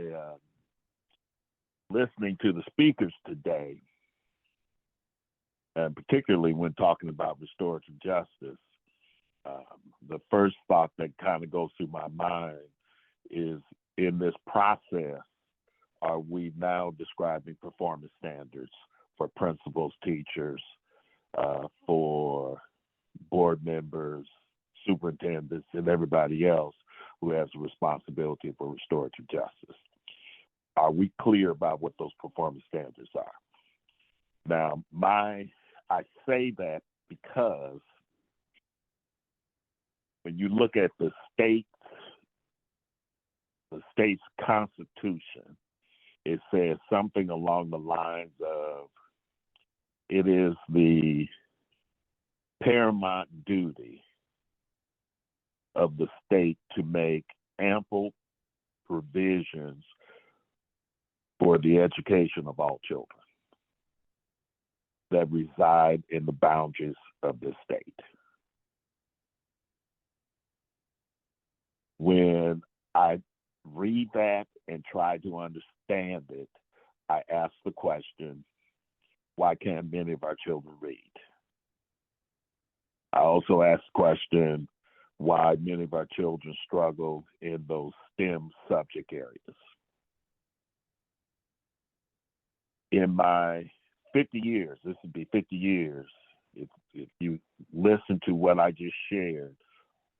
listening to the speakers today, and particularly when talking about restorative justice, the first thought that kind of goes through my mind is, in this process, are we now describing performance standards for principals, teachers, for board members, superintendents, and everybody else who has a responsibility for restorative justice? Are we clear about what those performance standards are? Now, I say that because when you look at the state's constitution, it says something along the lines of, it is the paramount duty of the state to make ample provisions for the education of all children that reside in the boundaries of the state. When I read that and try to understand it, I ask the question, why can't many of our children read? I also ask the question, why many of our children struggle in those STEM subject areas. In my 50 years, this would be 50 years, if you listen to what I just shared,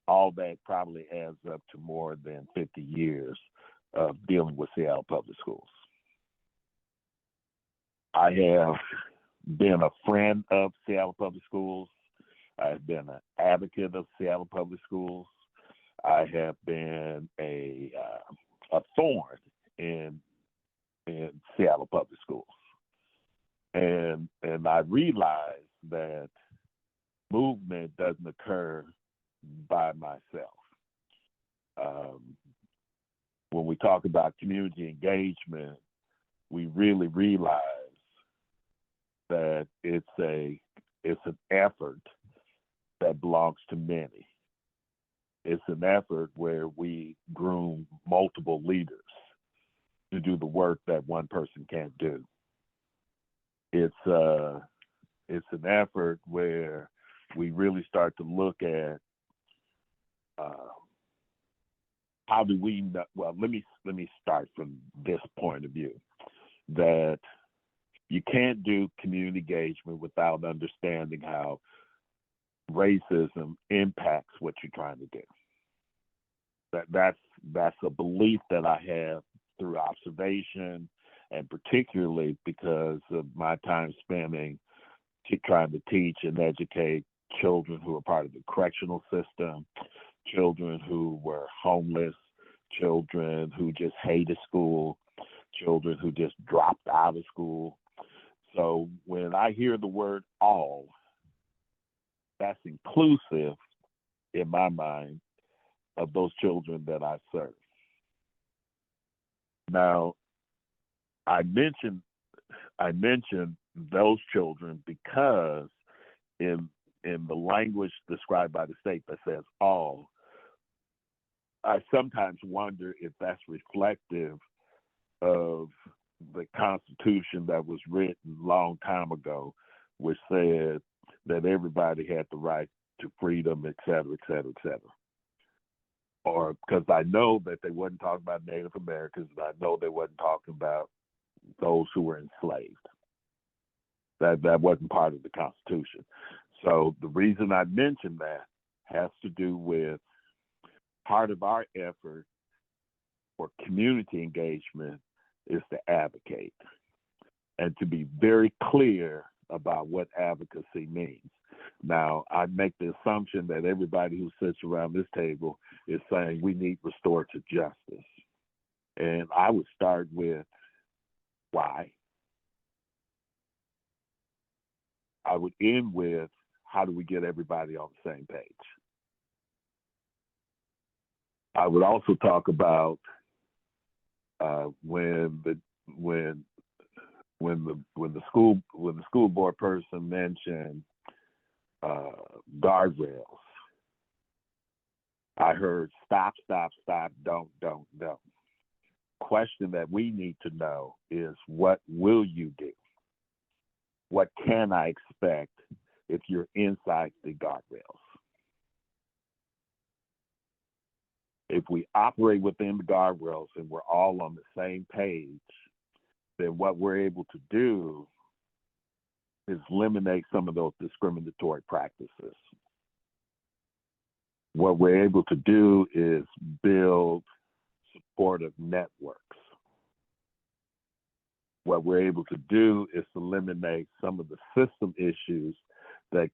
all that probably adds up to more than 50 years of dealing with Seattle Public Schools. I have been a friend of Seattle Public Schools. I've been an advocate of Seattle Public Schools. I have been a thorn in Seattle Public Schools. And I realize that movement doesn't occur by myself. When we talk about community engagement, we really realize that it's an effort that belongs to many. It's an effort where we groom multiple leaders to do the work that one person can't do. It's an effort where we really start to look at how do we know, well, let me start from this point of view, that you can't do community engagement without understanding how racism impacts what you're trying to do. That's a belief that I have through observation, and particularly because of my time spending trying to teach and educate children who are part of the correctional system, children who were homeless, children who just hated school, children who just dropped out of school. So when I hear the word all, that's inclusive in my mind of those children that I serve. Now, I mentioned those children because in the language described by the state that says all, I sometimes wonder if that's reflective of the Constitution that was written a long time ago, which said that everybody had the right to freedom, et cetera, et cetera, et cetera. Or because I know that they wasn't talking about Native Americans, and I know they wasn't talking about those who were enslaved. That wasn't part of the Constitution. So the reason I mentioned that has to do with part of our effort for community engagement is to advocate and to be very clear about what advocacy means. Now, I make the assumption that everybody who sits around this table is saying we need restorative justice. And I would start with why. I would end with how do we get everybody on the same page. I would also talk about when the school board person mentioned guardrails, I heard stop, don't. Question that we need to know is, what will you do? What can I expect if you're inside the guardrails? If we operate within the guardrails and we're all on the same page, then what we're able to do is eliminate some of those discriminatory practices. What we're able to do is build supportive networks. What we're able to do is eliminate some of the system issues that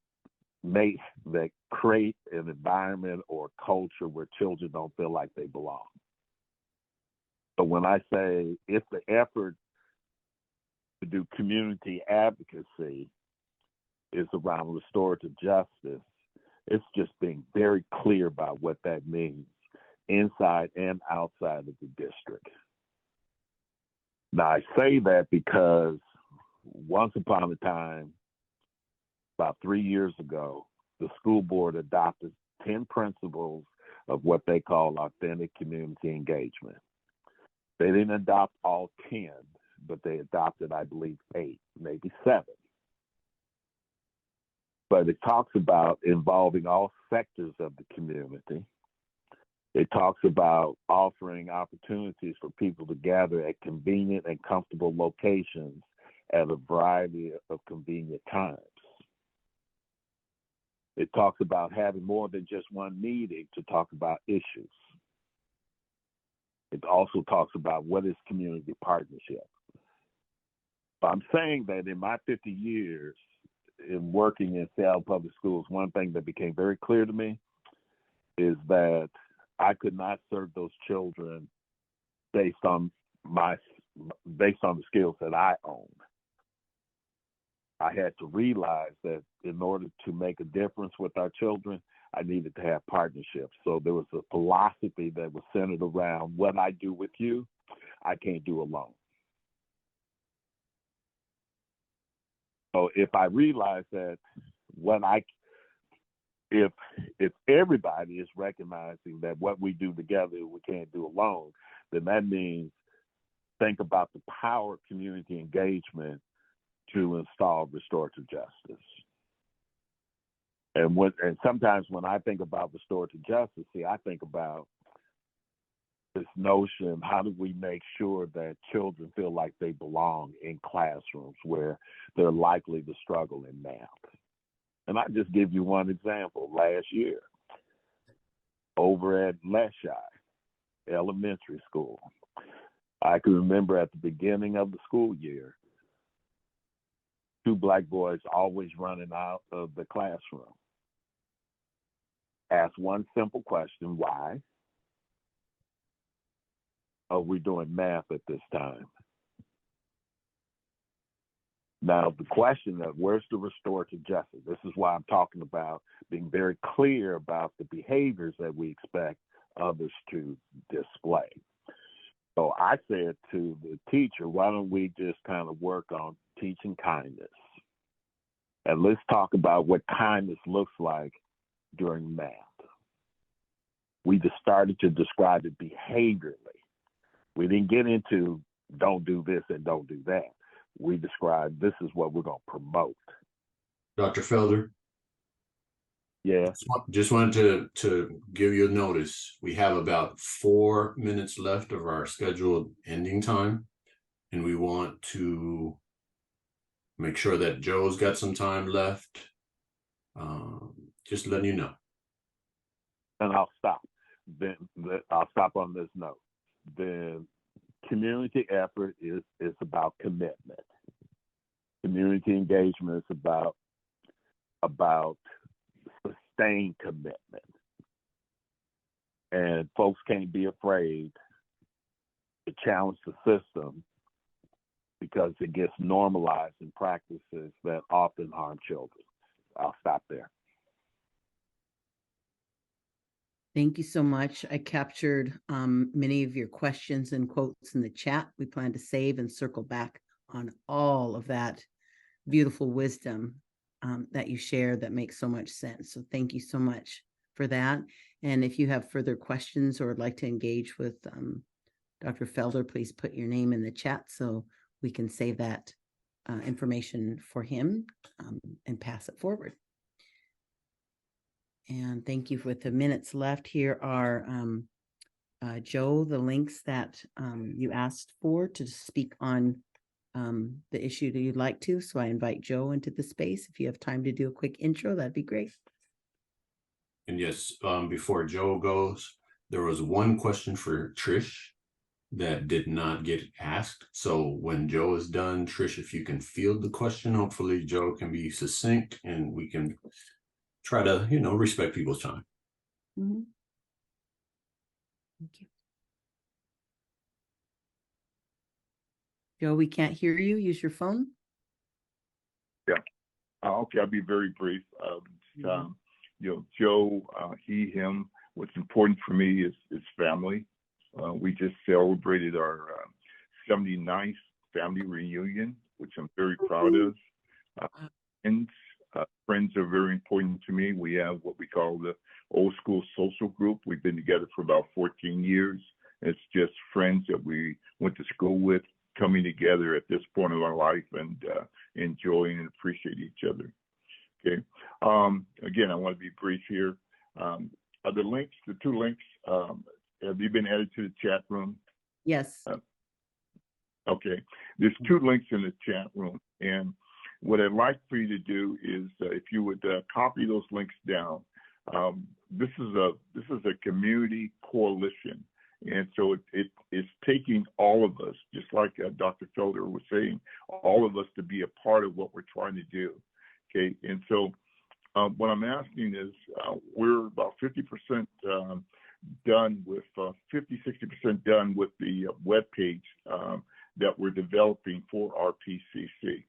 create an environment or culture where children don't feel like they belong. So when I say it's the effort to do community advocacy is around restorative justice, it's just being very clear about what that means inside and outside of the district. Now, I say that because once upon a time, about 3 years ago, the school board adopted 10 principles of what they call authentic community engagement. They didn't adopt all 10, but they adopted, I believe, 8, maybe 7. But it talks about involving all sectors of the community. It talks about offering opportunities for people to gather at convenient and comfortable locations at a variety of convenient times. It talks about having more than just one meeting to talk about issues. It also talks about what is community partnership. So I'm saying that in my 50 years in working in Seattle Public Schools, one thing that became very clear to me is that I could not serve those children based on the skills that I own. I had to realize that in order to make a difference with our children, I needed to have partnerships. So there was a philosophy that was centered around what I do with you, I can't do alone. So if I realize that if everybody is recognizing that what we do together we can't do alone, then that means think about the power of community engagement to install restorative justice. And sometimes when I think about restorative justice, I think about this notion, how do we make sure that children feel like they belong in classrooms where they're likely to struggle in math? And I just give you one example. Last year, over at Leschi Elementary School, I can remember at the beginning of the school year, 2 black boys always running out of the classroom. Ask one simple question: why are we doing math at this time? Now, the question of where's the restorative justice? This is why I'm talking about being very clear about the behaviors that we expect others to display. So I said to the teacher, why don't we just kind of work on teaching kindness? And let's talk about what kindness looks like during math. We just started to describe it behaviorally. We didn't get into don't do this and don't do that. We described this is what we're going to promote. Dr. Felder? Yeah. Just wanted to give you a notice. We have about 4 minutes left of our scheduled ending time, and we want to make sure that Joe's got some time left. Just letting you know. And I'll stop. Then I'll stop on this note. Then community effort is about commitment. Community engagement is about sustained commitment. And folks can't be afraid to challenge the system because it gets normalized in practices that often harm children. I'll stop there. Thank you so much. I captured many of your questions and quotes in the chat. We plan to save and circle back on all of that beautiful wisdom that you shared that makes so much sense. So thank you so much for that. And if you have further questions or would like to engage with Dr. Felder, please put your name in the chat so we can save that information for him and pass it forward. And thank you. With the minutes left, here are Joe, the links that you asked for to speak on the issue that you'd like to. So I invite Joe into the space. If you have time to do a quick intro, that'd be great. And yes, before Joe goes, there was one question for Trish that did not get asked. So when Joe is done, Trish, if you can field the question, hopefully Joe can be succinct and we can try to, respect people's time. Mm-hmm. Thank you. Joe, we can't hear you. Use your phone. Yeah. Okay, I'll be very brief. Joe, he, him. What's important for me is family. We just celebrated our 79th family reunion, which I'm very proud of. Friends are very important to me. We have what we call the old school social group. We've been together for about 14 years. It's just friends that we went to school with, coming together at this point of our life and enjoying and appreciate each other. Okay. Again, I want to be brief here. The two links, have you been added to the chat room? Yes. Okay. There's two links in the chat room. And what I'd like for you to do is if you would copy those links down. This is a community coalition. And so it's taking all of us, just like Dr. Felder was saying, all of us to be a part of what we're trying to do. Okay. And so what I'm asking is we're about 50% done with 50-60% done with the web page that we're developing for RPCC.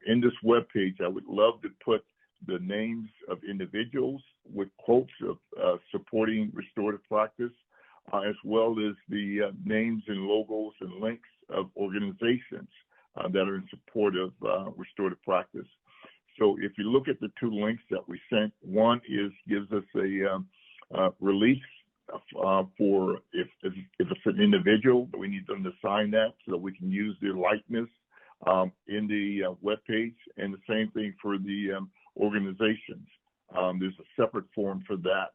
In this web page, I would love to put the names of individuals with quotes of supporting restorative practice, as well as the names and logos and links of organizations that are in support of restorative practice. So if you look at the two links that we sent, one gives us a release for if it's an individual, we need them to sign that so that we can use their likeness in the web page, and the same thing for the organizations. There's a separate form for that.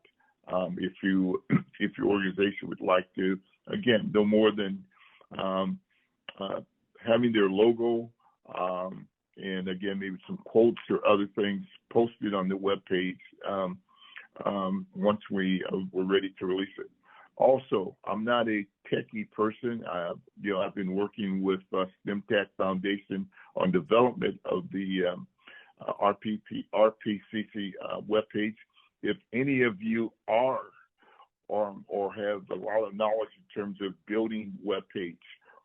If your organization would like to, again, no more than having their logo and again maybe some quotes or other things posted on the web page once we're ready to release it. Also, I'm not a techie person. I've been working with STEMTAC Foundation on development of the RPCC webpage. If any of you are or have a lot of knowledge in terms of building webpage,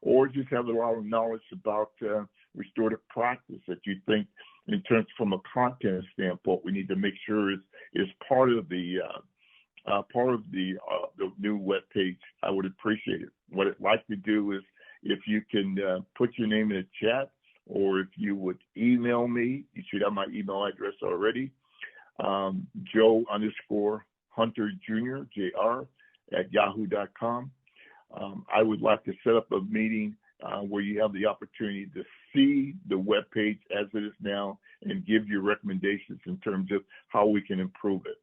or just have a lot of knowledge about restorative practice that you think, in terms from a content standpoint, we need to make sure is part of the new web page, I would appreciate it. What I'd like to do is if you can put your name in the chat, or if you would email me, you should have my email address already, Joe_Hunter Jr., JR, @yahoo.com. I would like to set up a meeting where you have the opportunity to see the web page as it is now and give your recommendations in terms of how we can improve it.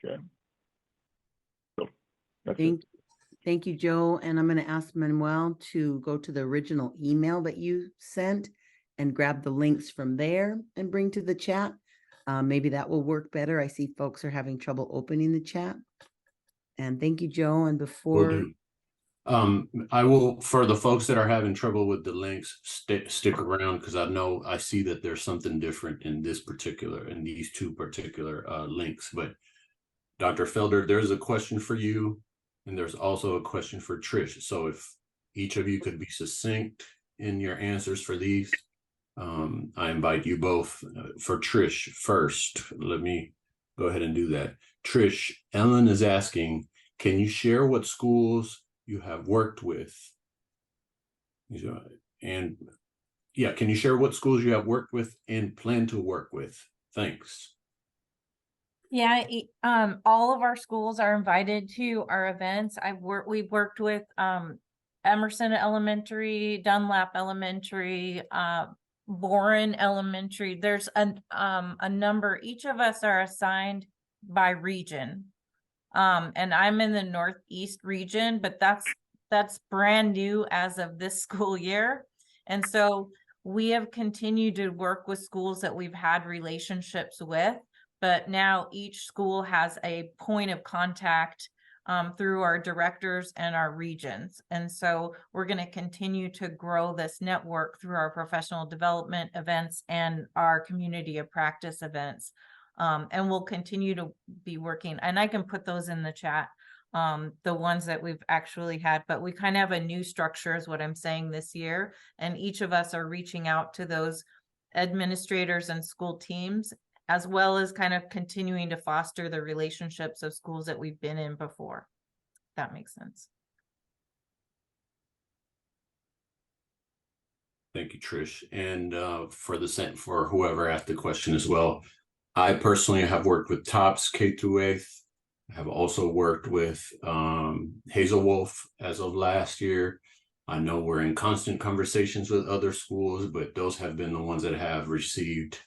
Okay. So that's it. Thank you, Joe. And I'm going to ask Manuel to go to the original email that you sent and grab the links from there and bring to the chat. Maybe that will work better. I see folks are having trouble opening the chat. And thank you, Joe. And before... I will, for the folks that are having trouble with the links, stick around, because I see that there's something different in these two particular links. But Dr. Felder, there's a question for you, and there's also a question for Trish. So if each of you could be succinct in your answers for these, I invite you both. For Trish first, let me go ahead and do that. Trish, Ellen is asking, can you share what schools you have worked with? And yeah, can you share what schools you have worked with and plan to work with? Thanks. Yeah, all of our schools are invited to our events. We've worked with Emerson Elementary, Dunlap Elementary, Boren Elementary. There's a number. Each of us are assigned by region. And I'm in the Northeast region, but that's brand new as of this school year. And so we have continued to work with schools that we've had relationships with, but now each school has a point of contact through our directors and our regions. And so we're going to continue to grow this network through our professional development events and our community of practice events. And we'll continue to be working, and I can put those in the chat, the ones that we've actually had, but we kind of have a new structure is what I'm saying this year. And each of us are reaching out to those administrators and school teams, as well as kind of continuing to foster the relationships of schools that we've been in before. If that makes sense. Thank you, Trish. And for whoever asked the question as well, I personally have worked with TOPS K through 8th. I have also worked with Hazel Wolf as of last year. I know we're in constant conversations with other schools, but those have been the ones that have received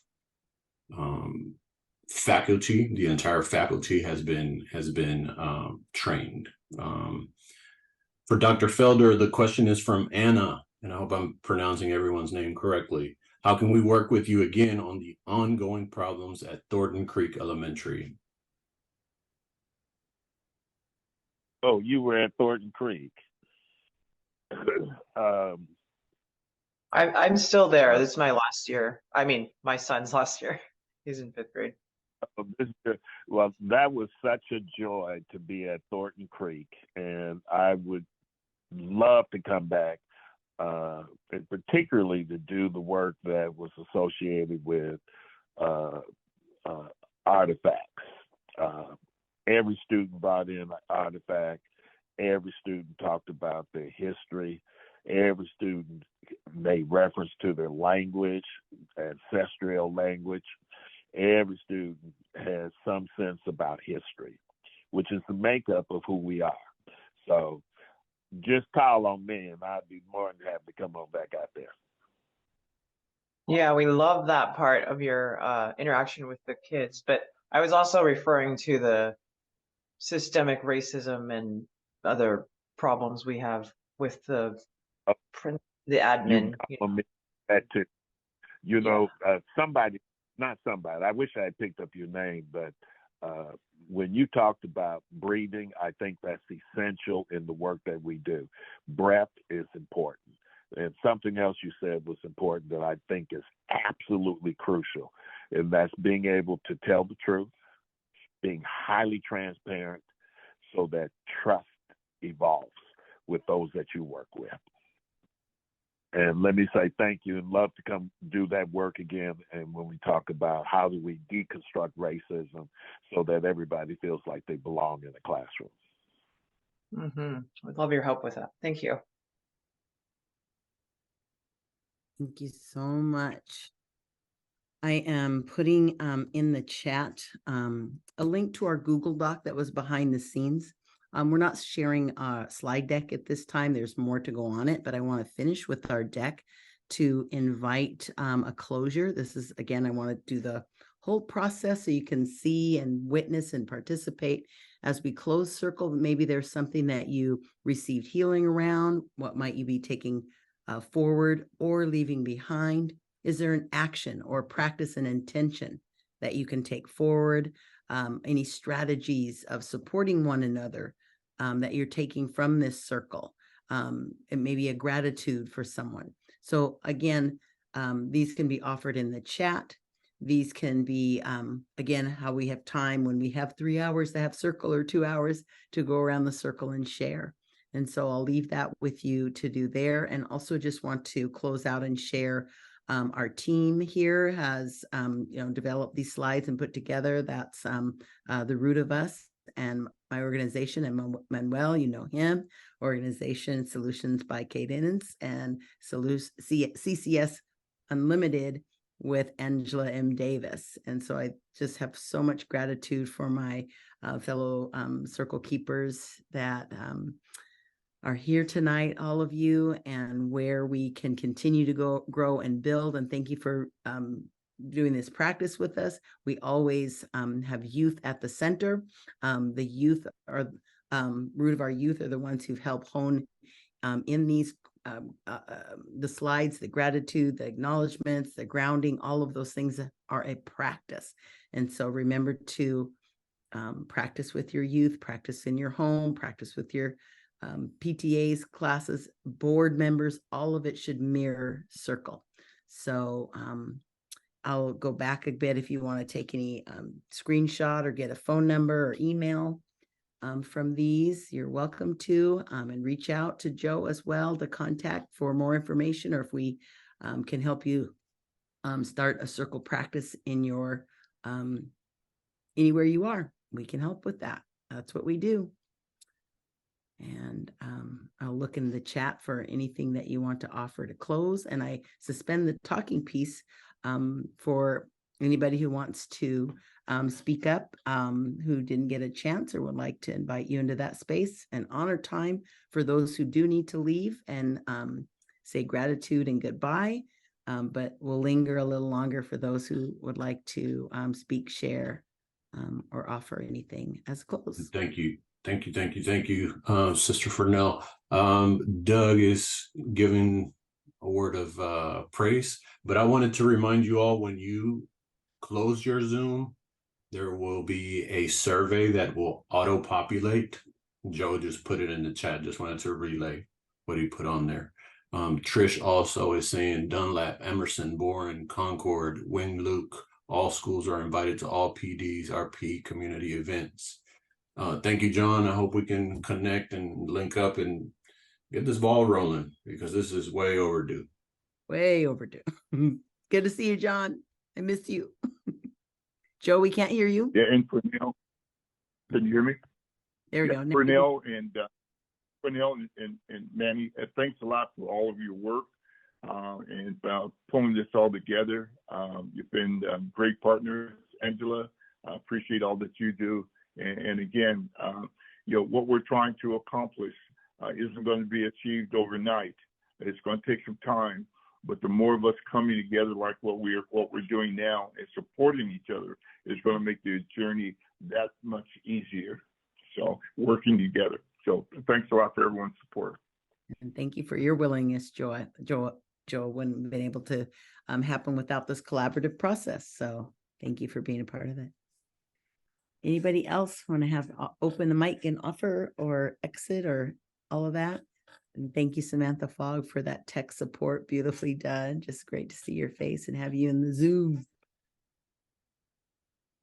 faculty. The entire faculty has been trained. For Dr. Felder, the question is from Anna, and I hope I'm pronouncing everyone's name correctly. How can we work with you again on the ongoing problems at Thornton Creek Elementary? Oh, you were at Thornton Creek. I'm still there. This is my last year. I mean, my son's last year. He's in 5th grade. Well, that was such a joy to be at Thornton Creek, and I would love to come back, and particularly to do the work that was associated with artifacts. Every student brought in an artifact. Every student talked about their history. Every student made reference to their language, ancestral language. Every student has some sense about history, which is the makeup of who we are. So just call on me, and I'd be more than happy to come on back out there. Yeah, we love that part of your interaction with the kids, but I was also referring to the systemic racism and other problems we have with the admin. That too. You know, somebody, not somebody, I wish I had picked up your name, but when you talked about breathing, I think that's essential in the work that we do. Breath is important. And something else you said was important that I think is absolutely crucial, and that's being able to tell the truth, being highly transparent so that trust evolves with those that you work with. And let me say thank you, and love to come do that work again. And when we talk about how do we deconstruct racism so that everybody feels like they belong in the classroom. I'd love your help with that. Thank you. Thank you so much. I am putting in the chat a link to our Google Doc that was behind the scenes. We're not sharing a slide deck at this time. There's more to go on it, but I want to finish with our deck to invite a closure. This is, again, I want to do the whole process so you can see and witness and participate. As we close circle, maybe there's something that you received healing around. What might you be taking forward or leaving behind? Is there an action or practice and intention that you can take forward? Any strategies of supporting one another that you're taking from this circle? And maybe a gratitude for someone. So again, these can be offered in the chat. These can be, again, how we have time when we have 3 hours to have circle or 2 hours to go around the circle and share. And so I'll leave that with you to do there. And also just want to close out and share Our team here has, developed these slides and put together. That's the Root of Us and my organization, and Manuel, you know him, Organization Solutions by Cadence, and CCS Unlimited with Angela M. Davis. And so I just have so much gratitude for my fellow circle keepers that are here tonight, all of you, and where we can continue to grow and build. And thank you for doing this practice with us. We always have youth at the center. The youth are root of our youth are the ones who've helped hone in these the slides, the gratitude, the acknowledgements, the grounding, all of those things are a practice. And so remember to practice with your youth, practice in your home, practice with your PTAs, classes, board members, all of it should mirror circle. So I'll go back a bit if you want to take any screenshot or get a phone number or email from these, you're welcome to, and reach out to Joe as well to contact for more information, or if we can help you start a circle practice in your anywhere you are, we can help with that. That's what we do. And I'll look in the chat for anything that you want to offer to close. And I suspend the talking piece for anybody who wants to speak up, who didn't get a chance or would like to invite you into that space, and honor time for those who do need to leave and say gratitude and goodbye. But we'll linger a little longer for those who would like to speak, share, or offer anything as close. Thank you. Thank you, Sister Fernell. Doug is giving a word of praise, but I wanted to remind you all, when you close your Zoom, there will be a survey that will auto-populate. Joe just put it in the chat. Just wanted to relay what he put on there. Trish also is saying Dunlap, Emerson, Boren, Concord, Wing Luke, all schools are invited to all PDs, RP community events. Thank you, John. I hope we can connect and link up and get this ball rolling, because this is way overdue. Way overdue. Good to see you, John. I miss you. Joe, we can't hear you. Yeah, and Pernell, can you hear me? There we go. Pernell and Manny, thanks a lot for all of your work and pulling this all together. You've been great partners, Angela. I appreciate all that you do. And again, what we're trying to accomplish isn't going to be achieved overnight. It's going to take some time, but the more of us coming together like what we're doing now and supporting each other is going to make the journey that much easier. So working together. So thanks a lot for everyone's support. And thank you for your willingness, Joe. Joe wouldn't have been able to happen without this collaborative process. So thank you for being a part of it. Anybody else want to have open the mic and offer or exit or all of that? And thank you, Samantha Fogg, for that tech support. Beautifully done. Just great to see your face and have you in the Zoom.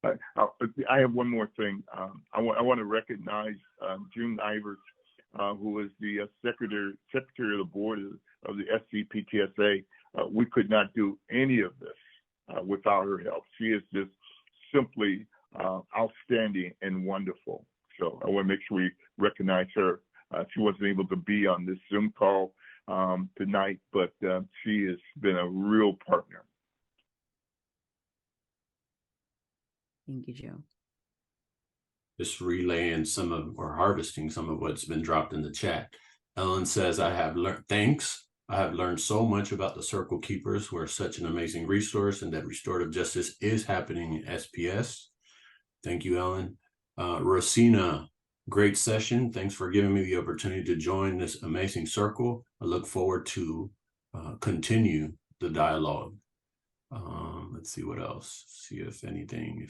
I have one more thing. I want to recognize June Ivers, who is the secretary of the board of the SCPTSA. We could not do any of this without her help. She is just simply outstanding and wonderful. So I want to make sure we recognize her. She wasn't able to be on this Zoom call tonight, but she has been a real partner. Thank you, Joe. Just relaying some of, or harvesting some of what's been dropped in the chat. Ellen says, I have learned so much about the Circle Keepers, who are such an amazing resource, and that restorative justice is happening in SPS. Thank you, Ellen. Rosina, great session. Thanks for giving me the opportunity to join this amazing circle. I look forward to continue the dialogue. Let's see what else. See if anything,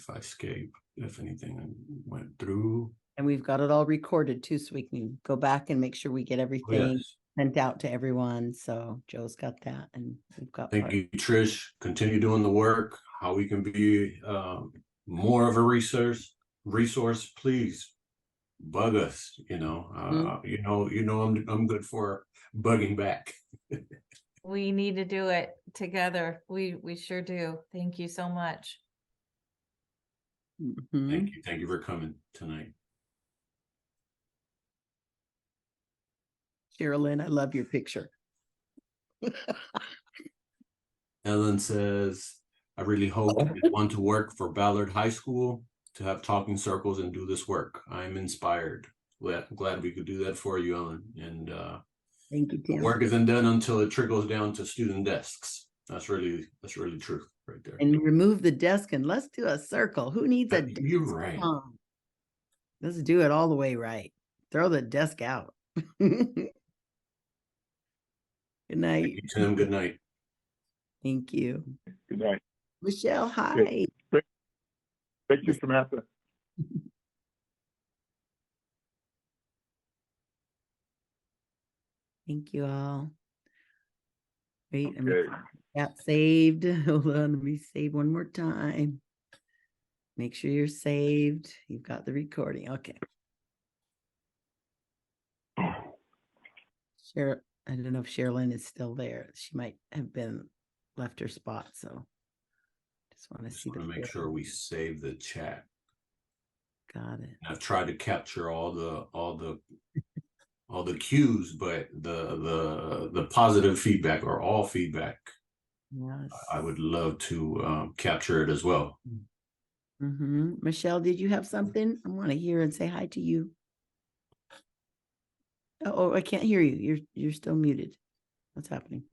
if anything went through. And we've got it all recorded too, so we can go back and make sure we get everything sent out to everyone. So Joe's got that, and we've got. Thank you, Trish. Continue doing the work. How we can be more of a resource. Please bug us. I'm good for bugging back. We need to do it together. We sure do. Thank you so much. Mhm. Thank you. Thank you for coming tonight. Sherilyn, I love your picture. Ellen says, I really hope you want to work for Ballard High School to have talking circles and do this work. I'm inspired. I'm glad we could do that for you, Ellen. And Thank you, Tim. work isn't done until it trickles down to student desks. That's really true right there. And remove the desk and let's do a circle. Who needs a desk? You're right. Come on. Let's do it all the way right. Throw the desk out. Good night. Thank you, Tim. Good night. Thank you. Good night. Michelle, hi. Thank you, Samantha. Thank you all. Wait, I Okay. got saved. Hold on, let me save one more time. Make sure you're saved. You've got the recording. Okay. Cheryl, I don't know if Sherilyn is still there. She might have been left her spot. So just want to Just see want the to make sure we save the chat. Got it. I've tried to capture all the cues, but the positive feedback or all feedback, Yes. I would love to capture it as well. Michelle, did you have something? I want to hear and say hi to you. Oh, I can't hear you. You're still muted. What's happening?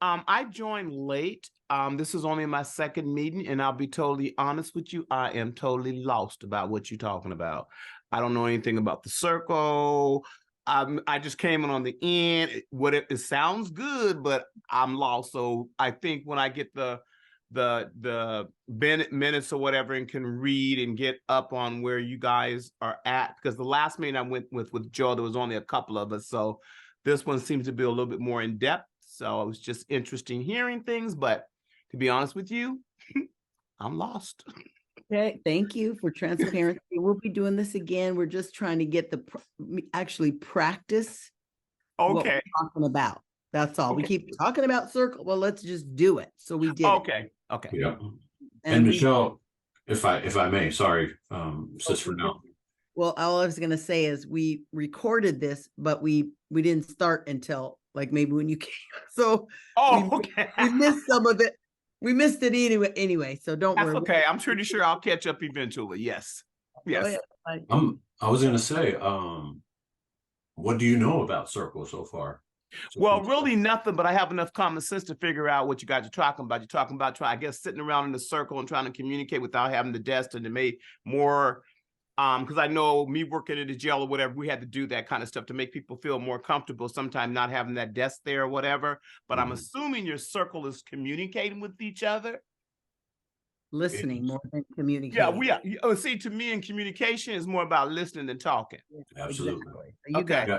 I joined late. This is only my second meeting, and I'll be totally honest with you. I am totally lost about what you're talking about. I don't know anything about the circle. I just came in on the end. It sounds good, but I'm lost. So I think when I get the minutes or whatever and can read and get up on where you guys are at, because the last meeting I went with Joe, there was only a couple of us. So this one seems to be a little bit more in depth. So it was just interesting hearing things, but to be honest with you, I'm lost. Okay, thank you for transparency. We'll be doing this again. We're just trying to get actually practice what we're talking about. That's all. We keep talking about circle. Well, let's just do it. So we did. Okay. Yeah. And Michelle, if I may, sorry, Sister now. Well, all I was going to say is we recorded this, but we didn't start until like maybe when you came. So we missed some of it. We missed it anyway. So don't worry. That's okay. I'm pretty sure I'll catch up eventually. Yes. Yes. I was going to say, what do you know about circle so far? Well, really nothing, but I have enough common sense to figure out what you guys are talking about. You're talking about, I guess, sitting around in a circle and trying to communicate without having the desk, and it made more, because I know me working in the jail or whatever, we had to do that kind of stuff to make people feel more comfortable, sometimes not having that desk there or whatever. But I'm assuming your circle is communicating with each other. Listening more than communicating. Yeah, see, to me, in communication is more about listening than talking. Yeah, absolutely. Exactly.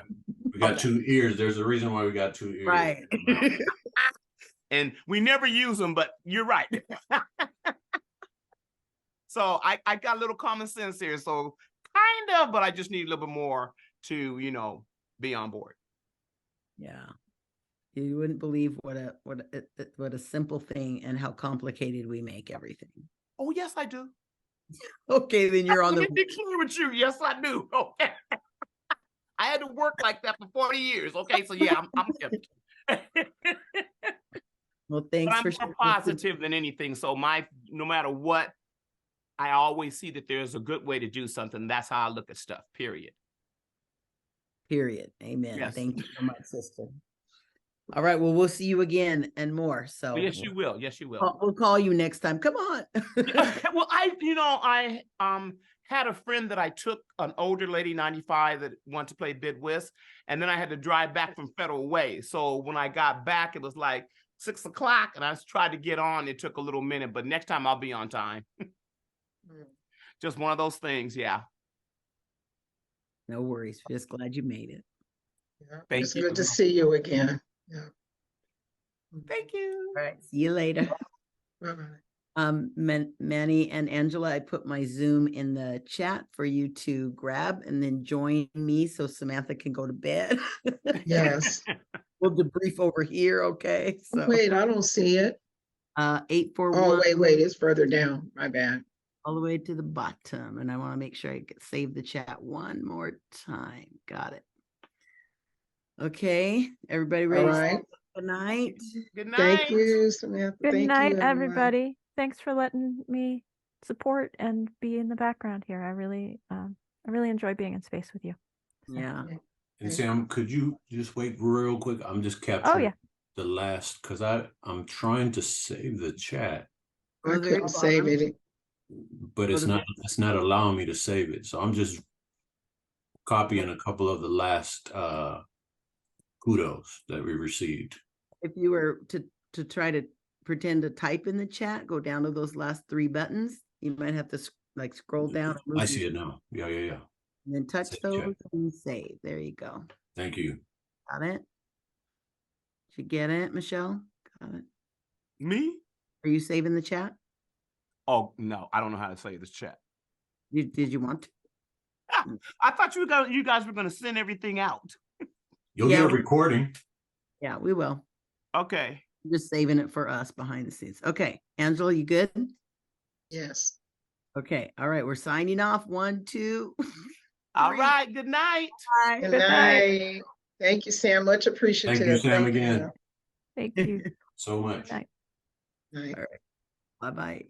We got two ears. There's a reason why we got two ears. Right. And we never use them, but you're right. So I got a little common sense here. So kind of, but I just need a little bit more to, be on board. Yeah. You wouldn't believe what a simple thing and how complicated we make everything. Oh, yes, I do. Okay, then you're on the. Be clear with you. Yes, I do. Okay. I had to work like that for 40 years. Okay, so yeah, I'm kept. Well, thanks but I'm more positive than anything. So no matter what, I always see that there's a good way to do something. That's how I look at stuff. Period. Amen. Yes. Thank you so much, sister. All right. Well, we'll see you again and more. So yes, you will. Yes, you will. We'll call you next time. Come on. Well, I had a friend that I took, an older lady, 95, that wanted to play bid whist, and then I had to drive back from Federal Way. So when I got back, it was like 6 o'clock, and I tried to get on. It took a little minute, but next time I'll be on time. Just one of those things. Yeah. No worries. Just glad you made it. Yeah, it's good to see you again. Yeah. Thank you. All right. See you later. Bye-bye. Manny and Angela, I put my Zoom in the chat for you to grab and then join me so Samantha can go to bed. Yes. We'll debrief over here, okay? So Wait, I don't see it. 841. Oh, wait, it's further down. My bad. All the way to the bottom. And I want to make sure I save the chat one more time. Got it. Okay, everybody ready? All right. Good night. Good night. Thank you, Samantha. Good Thank night, you, everyone. everybody. Thanks for letting me support and be in the background here. I really enjoy being in space with you. Yeah. And Sam, could you just wait real quick? I'm just capturing yeah. the last, because I'm trying to save the chat, I couldn't save it. but it's not allowing me to save it. So I'm just copying a couple of the last kudos that we received. If you were to try to pretend to type in the chat, go down to those last 3 buttons. You might have to like scroll down. I see it now. Yeah. And then touch those and save. There you go. Thank you. Got it? Did you get it, Michelle? Got it. Me? Are you saving the chat? Oh no, I don't know how to say this chat. Did you want to? I thought you guys were going to send everything out. You'll get a recording. Yeah, we will. Okay. Just saving it for us behind the scenes. Okay, Angela, you good? Yes. Okay. All right. We're signing off. 1, 2. All right. Good night. Bye. Good night. Thank you, Sam. Much appreciated. Thank you, Sam, again. Thank you. So much. Good night. Night. All right. Bye-bye.